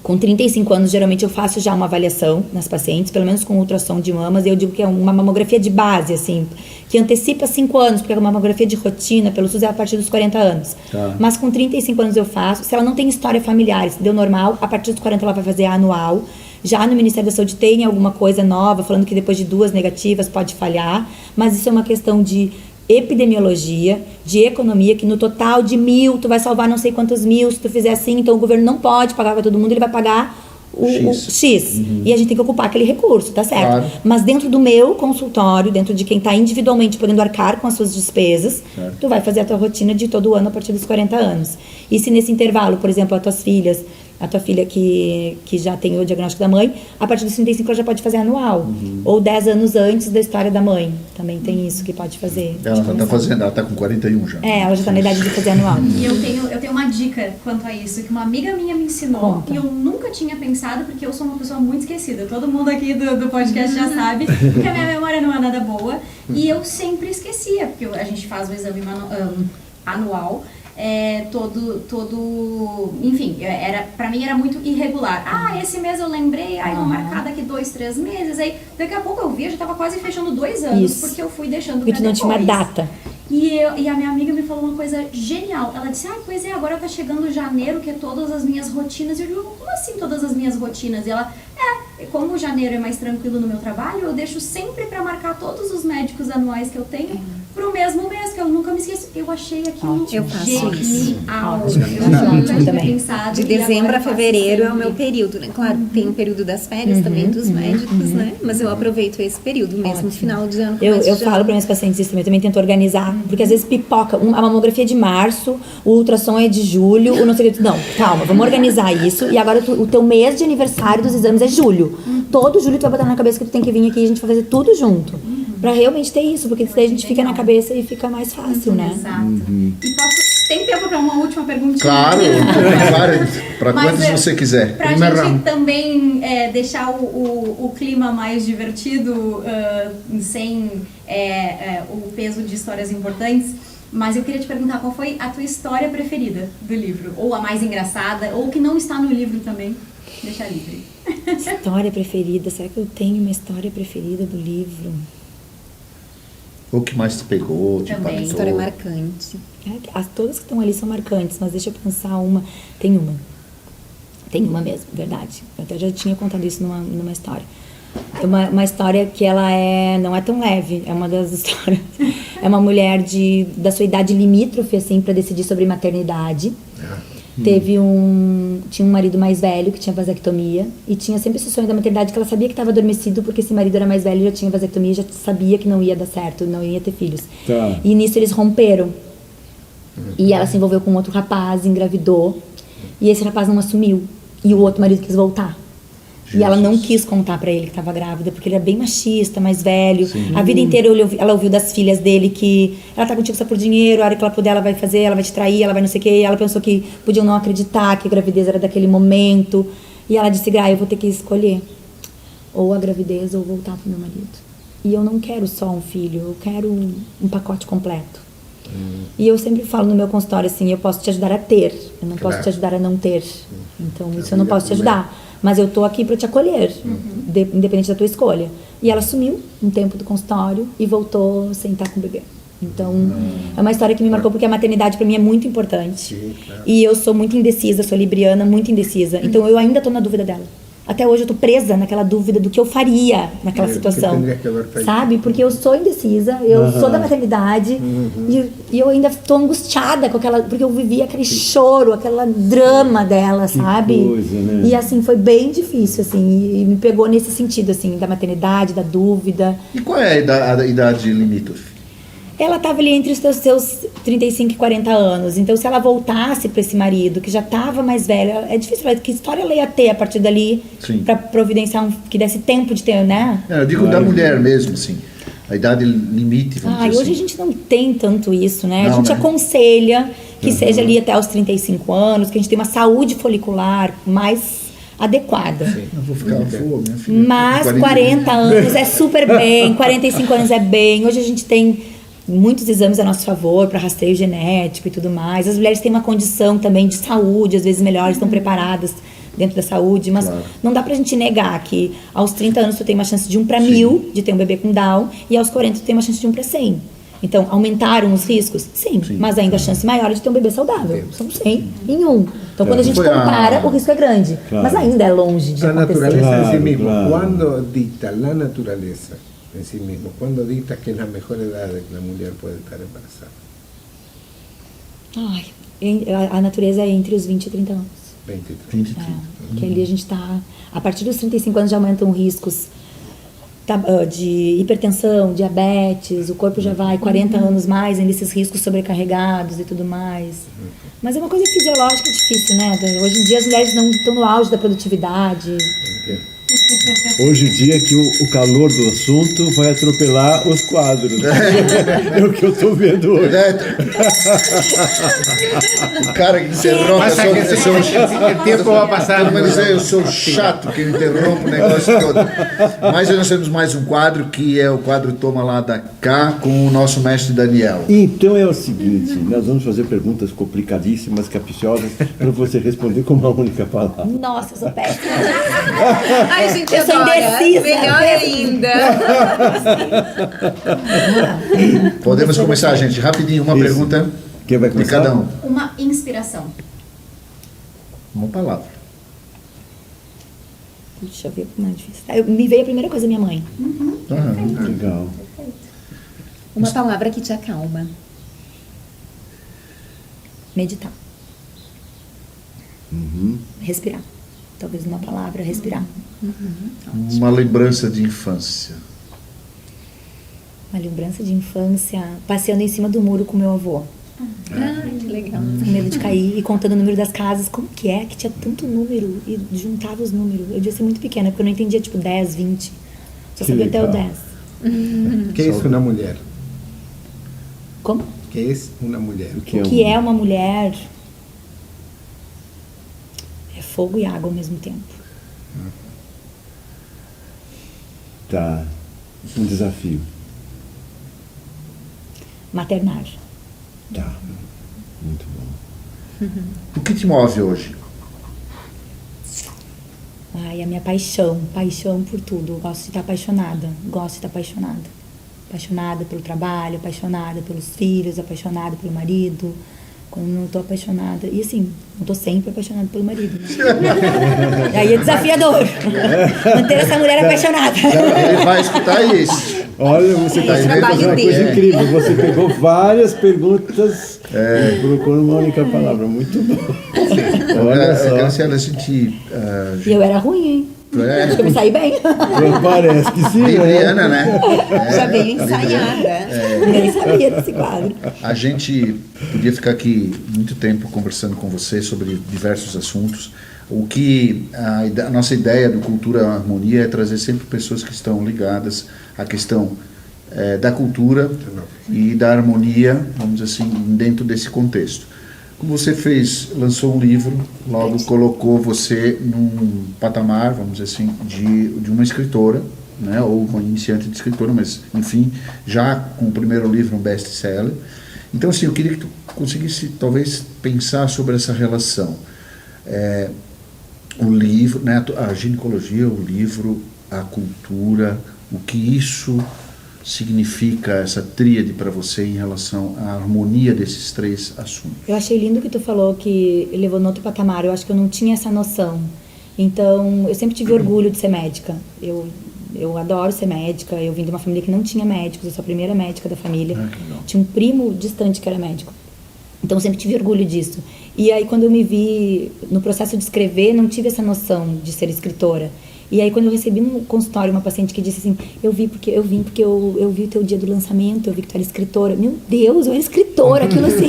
com 35 anos, geralmente eu faço já uma avaliação nas pacientes, pelo menos com ultrassom de mamas, e eu digo que é uma mamografia de base, assim, que antecipa 5 anos, porque a mamografia de rotina, pelo SUS, é a partir dos 40 anos. Mas com 35 anos eu faço, se ela não tem história familiar, se deu normal, a partir dos 40 ela vai fazer a anual. Já no Ministério da Saúde tem alguma coisa nova, falando que depois de 2 negativas pode falhar, mas isso é uma questão de epidemiologia, de economia, que no total de 1.000 tu vai salvar não sei quantos mil, se tu fizer assim, então o governo não pode pagar para todo mundo, ele vai pagar o X. E a gente tem que ocupar aquele recurso, tá certo? Claro. Mas dentro do meu consultório, dentro de quem está individualmente podendo arcar com as suas despesas, tu vai fazer a tua rotina de todo ano a partir dos 40 anos. E se nesse intervalo, por exemplo, a tua filha que já tem o diagnóstico da mãe, a partir dos 35 ela já pode fazer anual. Ou 10 anos antes da história da mãe. Também tem isso que pode fazer. Ela está com 41 já. Ela já está na idade de fazer anual. E eu tenho uma dica quanto a isso, que uma amiga minha me ensinou, e eu nunca tinha pensado, porque eu sou uma pessoa muito esquecida. Todo mundo aqui do podcast já sabe que a minha memória não é nada boa. E eu sempre esquecia, porque a gente faz o exame anual. Enfim, pra mim era muito irregular. Esse mês eu lembrei, vou marcar daqui 2, 3 meses, aí daqui a pouco eu vi, eu já tava quase fechando 2 anos, porque eu fui deixando pra depois. Porque tu não tinha uma data. E a minha amiga me falou uma coisa genial. Ela disse, agora tá chegando janeiro, que é todas as minhas rotinas. E eu digo, como assim todas as minhas rotinas? E ela, Como janeiro é mais tranquilo no meu trabalho, eu deixo sempre para marcar todos os médicos anuais que eu tenho pro mesmo mês, que eu nunca me esqueço. Eu achei aquilo Eu faço isso. genial. Ótimo. Eu nunca tinha também. pensado. De e dezembro agora a eu faço fevereiro é o sempre. meu período, né? Claro, tem o período das férias também dos médicos, né? Mas eu aproveito esse período mesmo, final de ano. Eu começo de falo ano. para meus pacientes isso também, eu também tento organizar, porque às vezes pipoca, a mamografia é de março, o ultrassom é de julho, o não sei o que. Não, calma, vamos organizar isso. E agora o teu mês de aniversário dos exames é julho. Todo julho tu vai botar na cabeça que tu tem que vir aqui e a gente vai fazer tudo junto. Pra realmente ter isso, porque daí a gente fica na cabeça e fica mais fácil, né? Exato. E tem tempo para uma última perguntinha? Claro, para Mas, quantos você quiser. Pra Primeiro gente round. também deixar o clima mais divertido, sem o peso de histórias importantes, mas eu queria te perguntar qual foi a tua história preferida do livro? Ou a mais engraçada, ou que não está no livro também? Deixa livre. História preferida, será que eu tenho uma história preferida do livro? O que mais te pegou, te Também. impactou? História marcante. Todas que estão ali são marcantes, mas deixa eu pensar uma. Tem uma mesmo, verdade. Eu até já tinha contado isso numa história. É uma história que ela não é tão leve, é uma das histórias. É uma mulher da sua idade limítrofe, assim, para decidir sobre maternidade. Tinha um marido mais velho que tinha vasectomia e tinha sempre esse sonho da maternidade que ela sabia que estava adormecido porque esse marido era mais velho, já tinha vasectomia, já sabia que não ia dar certo, não ia ter filhos. Tá. E nisso eles romperam. E ela se envolveu com outro rapaz, engravidou, e esse rapaz não assumiu. E o outro marido quis voltar. E ela não quis contar pra ele que estava grávida, porque ele era bem machista, mais velho. A vida inteira ela ouviu das filhas dele que ela tá contigo só por dinheiro, a hora que ela puder ela vai fazer, ela vai te trair, ela vai não sei o quê. E ela pensou que podiam não acreditar que a gravidez era daquele momento. E ela disse, eu vou ter que escolher. Ou a gravidez ou voltar pro meu marido. E eu não quero só um filho, eu quero um pacote completo. E eu sempre falo no meu consultório assim, eu posso te ajudar a ter, eu não posso te ajudar a não ter. Então isso eu não posso te ajudar. Mas eu tô aqui para te acolher, independente da tua escolha. E ela sumiu um tempo do consultório e voltou sem estar com o bebê. Então, é uma história que me marcou porque a maternidade para mim é muito importante. Sim, claro. E eu sou muito indecisa, sou libriana, muito indecisa. Então eu ainda tô na dúvida dela. Até hoje eu tô presa naquela dúvida do que eu faria naquela situação. tendria que haber feito. Sabe? Porque eu sou indecisa, eu sou da maternidade e eu ainda tô angustiada com aquela, porque eu vivi aquele choro, aquela drama dela, sabe? coisa, né? E assim, foi bem difícil, assim, e me pegou nesse sentido, assim, da maternidade, da dúvida. E qual é a idade limítrofe? Ela estava ali entre os seus 35 e 40 anos. Então, se ela voltasse para esse marido, que já estava mais velho, é difícil falar que história ela ia ter a partir dali Sim. para providenciar que desse tempo de ter, né? Eu digo da mulher mesmo, assim. A idade limite, vamos dizer Hoje assim. a gente não tem tanto isso, né? A Não, gente né? aconselha que seja ali até os 35 anos, que a gente tenha uma saúde folicular mais adequada. Eu vou ficar fogo, minha filha. Mas 40 anos é super bem, 45 anos é bem. Hoje a gente tem muitos exames a nosso favor para rastreio genético e tudo mais. As mulheres têm uma condição também de saúde, às vezes melhor, estão preparadas dentro da saúde, mas Claro. não dá pra gente negar que aos 30 anos tu tem uma chance de 1 para 1000 de ter um bebê com Down e aos 40 tu tem uma chance de 1 para 100. Então, aumentaram os riscos? Sim, mas ainda a chance maior é de ter um bebê saudável. São 100 em 1. Então, quando a gente Foi compara, o risco é grande. Claro. Mas ainda é longe de La acontecer. naturaleza en sí Claro, mismo, claro. ¿cuándo dicta la naturaleza en sí mismo? ¿Cuándo dicta que es la mejor edad de que la mujer puede estar embarazada? Ai, a natureza é entre os 20 e 30 anos. 20 y 30. Que ali a gente tá. A partir dos 35 anos já aumentam riscos de hipertensão, diabetes, o corpo já vai 40 anos mais ainda esses riscos sobrecarregados e tudo mais. Mas é uma coisa fisiológica difícil, né? Hoje em dia as mulheres não estão no auge da produtividade. Hoje em dia que o calor do assunto vai atropelar os quadros. É o que eu estou vendo hoje. O cara que interrompe, Pasa que el tiempo va pasando. Mas eu sou chato que interrompe o negócio todo. Mas nós temos mais um quadro, que é o quadro Toma Lá da Cá, com o nosso mestre Daniel. Então é o seguinte, nós vamos fazer perguntas complicadíssimas, capciosas, para você responder com uma única palavra. Nossa, eu sou péssima. Ai, gente, Eu sou adora. indecisa. Melhor ainda. Podemos começar, gente, rapidinho, uma Isso. pergunta Quem vai de começar? cada um. Uma inspiração. Uma palavra. Deixa eu ver como é difícil. Me veio a primeira coisa, minha mãe. Legal. Uma palavra que te acalma. Meditar. Respirar. Talvez uma palavra, respirar. Uma lembrança de infância. Uma lembrança de infância, passeando em cima do muro com meu avô. Que legal. Com medo de cair e contando o número das casas. Como que é que tinha tanto número e juntava os números? Eu devia ser muito pequena, porque eu não entendia, tipo, 10, 20. Só Que sabia até o legal. 10. ¿Qué es una mujer? Como? ¿Qué es una mujer? O que O que é uma mulher? É fogo e água ao mesmo tempo. Tá. Um desafio. Maternar. Tá. Muito bom. O que te move hoje? Ai, a minha paixão por tudo. Eu gosto de estar apaixonada. Apaixonada pelo trabalho, apaixonada pelos filhos, apaixonada pelo marido. Quando não estou apaixonada. E assim, não estou sempre apaixonada pelo marido. Né? Aí é desafiador. Manter essa mulher apaixonada. Ele vai escutar isso. Olha, você está o trabalho fazendo uma dele. coisa incrível. Você pegou várias perguntas e colocou numa única palavra. Muito bom. Olha só. Graciela, a gente... E eu era ruim, hein? Acho que eu me saí bem. Parece que sim. Libriana, né? Já veio ensaiada. Nem sabia desse quadro. A gente podia ficar aqui muito tempo conversando com você sobre diversos assuntos. O que a nossa ideia do Cultura Harmonia é trazer sempre pessoas que estão ligadas à questão da cultura e da harmonia, vamos dizer assim, dentro desse contexto. Como você lançou um livro, logo colocou você num patamar, vamos dizer assim, de uma escritora, né, ou uma iniciante de escritora, mas, enfim, já com o primeiro livro um best-seller. Então, assim, eu queria que tu conseguisse, talvez, pensar sobre essa relação. O livro, né, a ginecologia, o livro, a cultura, o que isso significa, essa tríade para você em relação à harmonia desses três assuntos? Eu achei lindo que tu falou que levou no outro patamar. Eu acho que eu não tinha essa noção. Então, eu sempre tive orgulho de ser médica. Eu adoro ser médica. Eu vim de uma família que não tinha médicos. Eu sou a primeira médica da família. Tinha um primo distante que era médico. Então, eu sempre tive orgulho disso. E aí, quando eu me vi no processo de escrever, não tive essa noção de ser escritora. E aí, quando eu recebi no consultório uma paciente que disse assim, eu vim porque eu vi o teu dia do lançamento, eu vi que tu era escritora. Meu Deus, eu era escritora, aquilo assim.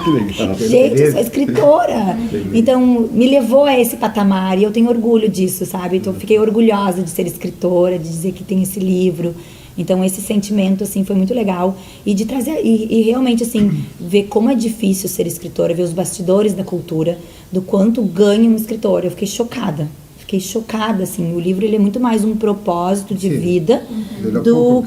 Que legal. Gente, eu sou escritora. Então, me levou a esse patamar e eu tenho orgulho disso, sabe? Então, eu fiquei orgulhosa de ser escritora, de dizer que tem esse livro. Então, esse sentimento, assim, foi muito legal. E de trazer, e realmente, assim, ver como é difícil ser escritora, ver os bastidores da cultura, do quanto ganha um escritor. Eu fiquei chocada, assim. O livro, ele é muito mais um propósito de vida do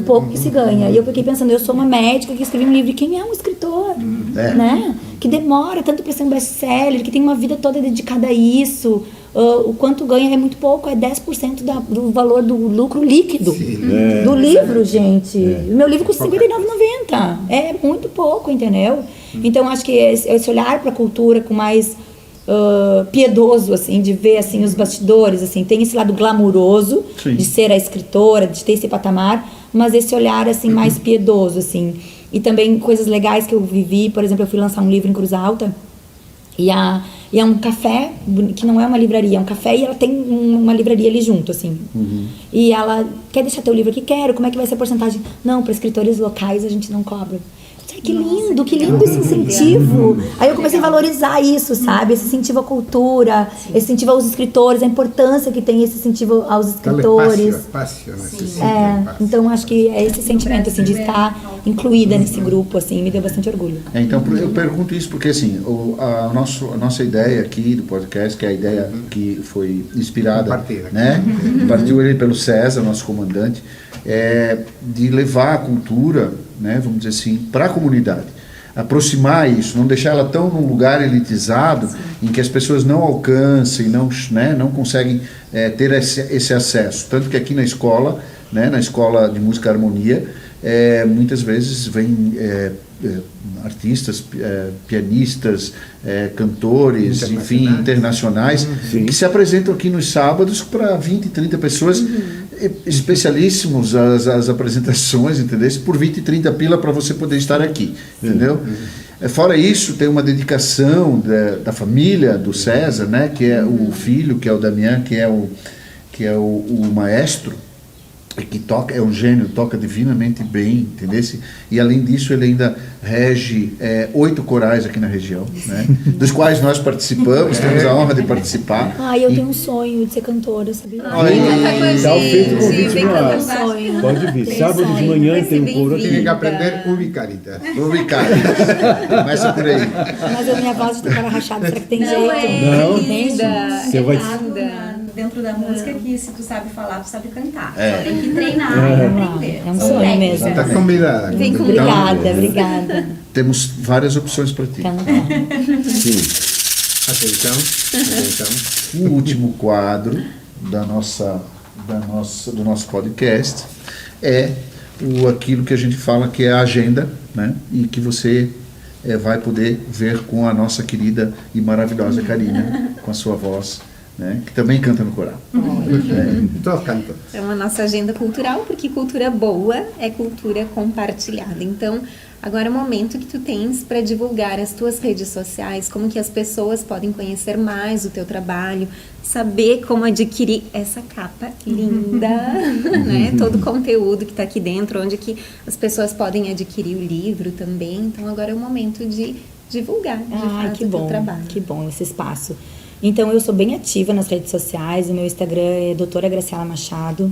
pouco que se ganha. E eu fiquei pensando, eu sou uma médica que escrevi um livro, e quem é um escritor? Né? Que demora tanto para ser um best-seller, que tem uma vida toda dedicada a isso. O quanto ganha é muito pouco, é 10% do valor do lucro líquido do livro, gente. O meu livro custa R$59,90. É muito pouco, entendeu? Então, acho que esse olhar para a cultura com mais piedoso, assim, de ver, assim, os bastidores, assim, tem esse lado glamuroso de ser a escritora, de ter esse patamar, mas esse olhar, assim, mais piedoso, assim. E também coisas legais que eu vivi, por exemplo, eu fui lançar um livro em Cruz Alta, e é um café, que não é uma livraria, é um café e ela tem uma livraria ali junto, assim. E ela, quer deixar teu livro aqui? Quero, como é que vai ser a porcentagem? Não, para escritores locais a gente não cobra. Que lindo esse incentivo. Aí eu comecei a valorizar isso, sabe? Esse incentivo à cultura, esse incentivo aos escritores, a importância que tem esse incentivo aos escritores. Então acho que é esse sentimento, assim, de estar incluída nesse grupo, assim, me deu bastante orgulho. Então eu pergunto isso porque, assim, a nossa ideia aqui do podcast, que é a ideia que foi inspirada, né? Partiu ele pelo César, nosso comandante, de levar a cultura, né, vamos dizer assim, para a comunidade, aproximar isso, não deixar ela tão num lugar elitizado em que as pessoas não alcancem, não conseguem ter esse acesso. Tanto que aqui na escola, né, na Escola de Música e Harmonia, muitas vezes vêm artistas, pianistas, cantores, enfim, internacionais, que se apresentam aqui nos sábados para 20, 30 pessoas, especialíssimos as apresentações, entendeu? Por 20, 30 pila para você poder estar aqui, entendeu? Fora isso, tem uma dedicação da família do César, né? Que é o filho, que é o Damián, que é o maestro, que toca, é um gênio, toca divinamente bem, entendeu? E além disso ele ainda rege 8 corais aqui na região, né? Dos quais nós participamos, temos a honra de participar. Eu tenho um sonho de ser cantora, sabia? Tá feito o convite vem no ar. cantar com a gente. Pode vir. Sábado de manhã tem um coro aqui. Tiene que aprender ubicaritas. Começa por aí. Mas a minha voz de tocar rachada, será que tem jeito? Não. Linda. Você vai... Dentro da música que se tu sabe falar, tu sabe cantar. É. Só tem que treinar e aprender. É um sonho mesmo. Está convidada. Vem com Obrigada. Temos várias opções para ti. Então, Sim. Atenção. O último quadro do nosso podcast é aquilo que a gente fala que é a agenda, né? E que você vai poder ver com a nossa querida e maravilhosa Karina, com a sua voz, né? Que também canta no coral. Todos cantam. Então, a nossa agenda cultural, porque cultura boa é cultura compartilhada. Então, agora é o momento que tu tens para divulgar as tuas redes sociais, como que as pessoas podem conhecer mais o teu trabalho, saber como adquirir essa capa linda, né? Todo o conteúdo que está aqui dentro, onde que as pessoas podem adquirir o livro também. Então, agora é o momento de divulgar, de fato, que o teu bom, trabalho. que bom esse espaço. Então, eu sou bem ativa nas redes sociais, o meu Instagram é doutora Graciela Machado.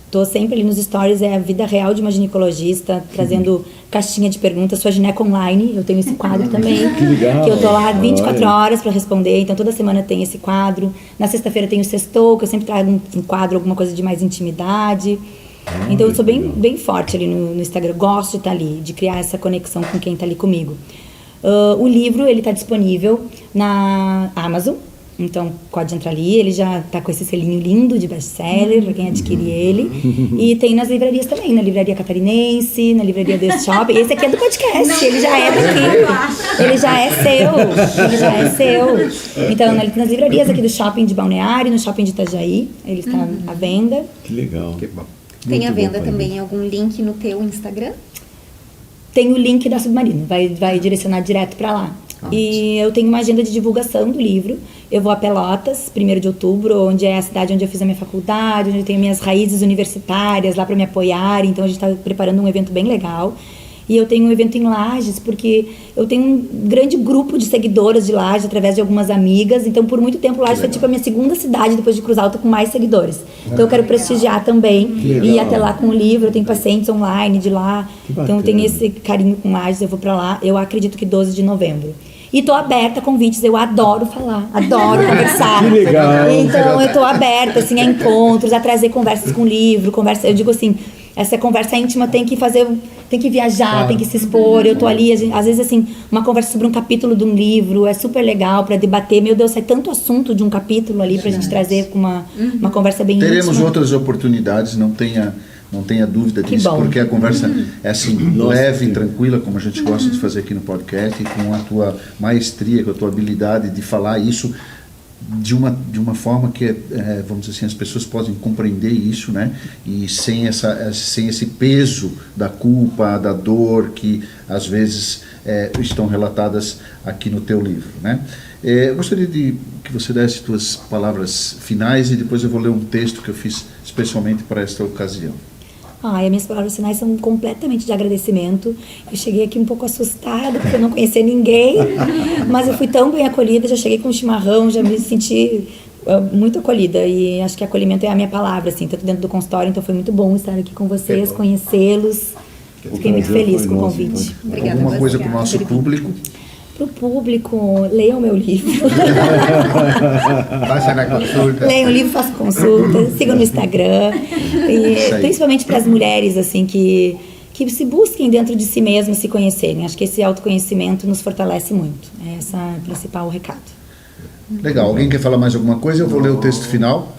Tô sempre ali nos stories, é a vida real de uma ginecologista, trazendo caixinha de perguntas. Sou a gineco online, eu tenho esse quadro também. Que legal. Que eu tô lá 24 horas para responder, então toda semana tem esse quadro. Na sexta-feira tem o Sextou, que eu sempre trago um quadro, alguma coisa de mais intimidade. Então eu sou bem forte ali no Instagram, gosto de estar ali, de criar essa conexão com quem tá ali comigo. O livro, ele tá disponível na Amazon, então pode entrar ali, ele já tá com esse selinho lindo de best-seller, para quem adquirir ele. E tem nas livrarias também, na Livraria Catarinense, na Livraria Desse Shopping. Esse aqui é do podcast, ele já é daqui. Ele já é seu. Então, nas livrarias aqui do Shopping de Balneário, no Shopping de Itajaí, ele está à venda. Que legal. Que bom. Tem à Muito venda bom, também algum link no teu Instagram? Tem o link da Submarino, vai direcionar direto para lá. E eu tenho uma agenda de divulgação do livro. Eu vou a Pelotas, 1º de outubro, onde é a cidade onde eu fiz a minha faculdade, onde eu tenho minhas raízes universitárias lá para me apoiar. Então a gente está preparando um evento bem legal. E eu tenho um evento em Lages, porque eu tenho um grande grupo de seguidoras de Lages, através de algumas amigas. Então, por muito tempo, Lages foi tipo a minha segunda cidade, depois de Cruz Alta, com mais seguidores. Então, eu quero prestigiar também. E ir até lá com o livro. Eu tenho pacientes online de lá. Então, eu tenho esse carinho com Lages, eu vou pra lá. Eu acredito que 12 de novembro. E tô aberta a convites, eu adoro falar, adoro conversar. Que legal. Então, eu tô aberta, assim, a encontros, a trazer conversas com livro, eu digo assim, essa conversa íntima tem que viajar, tem que se expor. Eu tô ali, às vezes assim, uma conversa sobre um capítulo de um livro, é super legal para debater. Meu Deus, sai tanto assunto de um capítulo ali pra gente trazer com uma conversa bem Teremos íntima. outras oportunidades, não tenha dúvida Que disso, bom. porque a conversa é assim, leve e tranquila, como a gente gosta de fazer aqui no podcast, e com a tua maestria, com a tua habilidade de falar isso de uma forma que, vamos dizer assim, as pessoas podem compreender isso, né? E sem esse peso da culpa, da dor que às vezes estão relatadas aqui no teu livro, né? Eu gostaria que você desse tuas palavras finais e depois eu vou ler um texto que eu fiz especialmente para esta ocasião. E as minhas palavras finais são completamente de agradecimento. Eu cheguei aqui um pouco assustada, porque eu não conhecia ninguém, mas eu fui tão bem acolhida, já cheguei com um chimarrão, já me senti muito acolhida, e acho que acolhimento é a minha palavra, assim, tanto dentro do consultório, então foi muito bom estar aqui com vocês, conhecê-los. Fiquei muito feliz com o convite. Obrigada. Alguma coisa para o nosso público? Para o público, leiam o meu livro. Vayan a consulta. Leiam o livro, façam consulta, sigam no Instagram. E principalmente para as mulheres, assim, que se busquem dentro de si mesmas, se conhecerem. Acho que esse autoconhecimento nos fortalece muito. Esse é o principal recado. Legal. Alguém quer falar mais alguma coisa? Eu vou ler o texto final.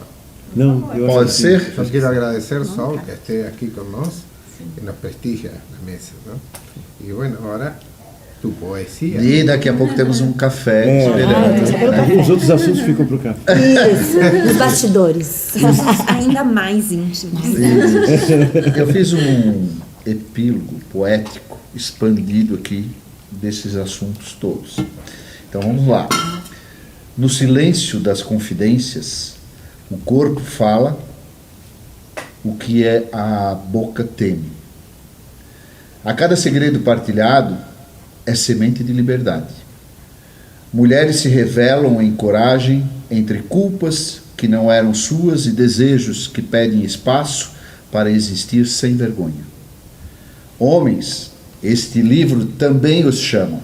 Não, eu acho Pode que ser? Yo quiero agradecer, Sol, que esté aquí con nosotros. que nos prestigia la mesa, ¿no? Y bueno, ahora tu poesía. E daqui a pouco temos um café esperando. Os outros assuntos ficam para o café. Isso, nos bastidores. Ainda mais íntimos. Eu fiz um epílogo poético expandido aqui desses assuntos todos. Então vamos lá. No silêncio das confidências, o corpo fala o que a boca teme. A cada segredo partilhado é semente de liberdade. Mulheres se revelam em coragem entre culpas que não eram suas e desejos que pedem espaço para existir sem vergonha. Homens, este livro também os chama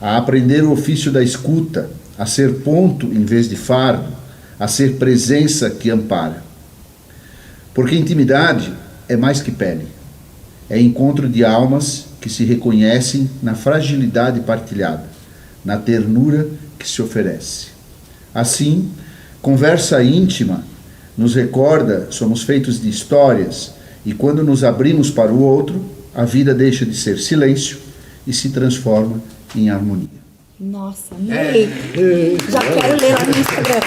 a aprender o ofício da escuta, a ser ponto em vez de fardo, a ser presença que ampara. Porque intimidade é mais que pele, é encontro de almas que se reconhecem na fragilidade partilhada, na ternura que se oferece. Assim, conversa íntima nos recorda, somos feitos de histórias, e quando nos abrimos para o outro, a vida deixa de ser silêncio e se transforma em harmonia. Nossa, amei. Já quero ler lá no Instagram.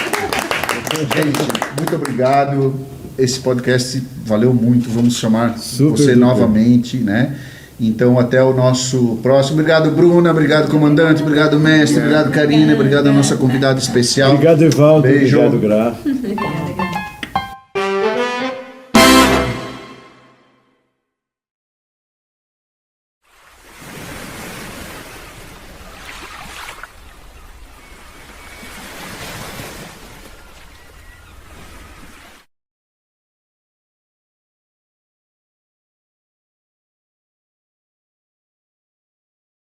Gente, muito obrigado. Esse podcast valeu muito. Vamos chamar Super, você super. novamente, né? Então, até o nosso próximo. Obrigado, Bruna. Obrigado, comandante. Obrigado, mestre. Obrigado, Karina. Obrigado a nossa convidada especial. Obrigado, Evaldo. Beijo. Obrigado, Gra. Obrigada,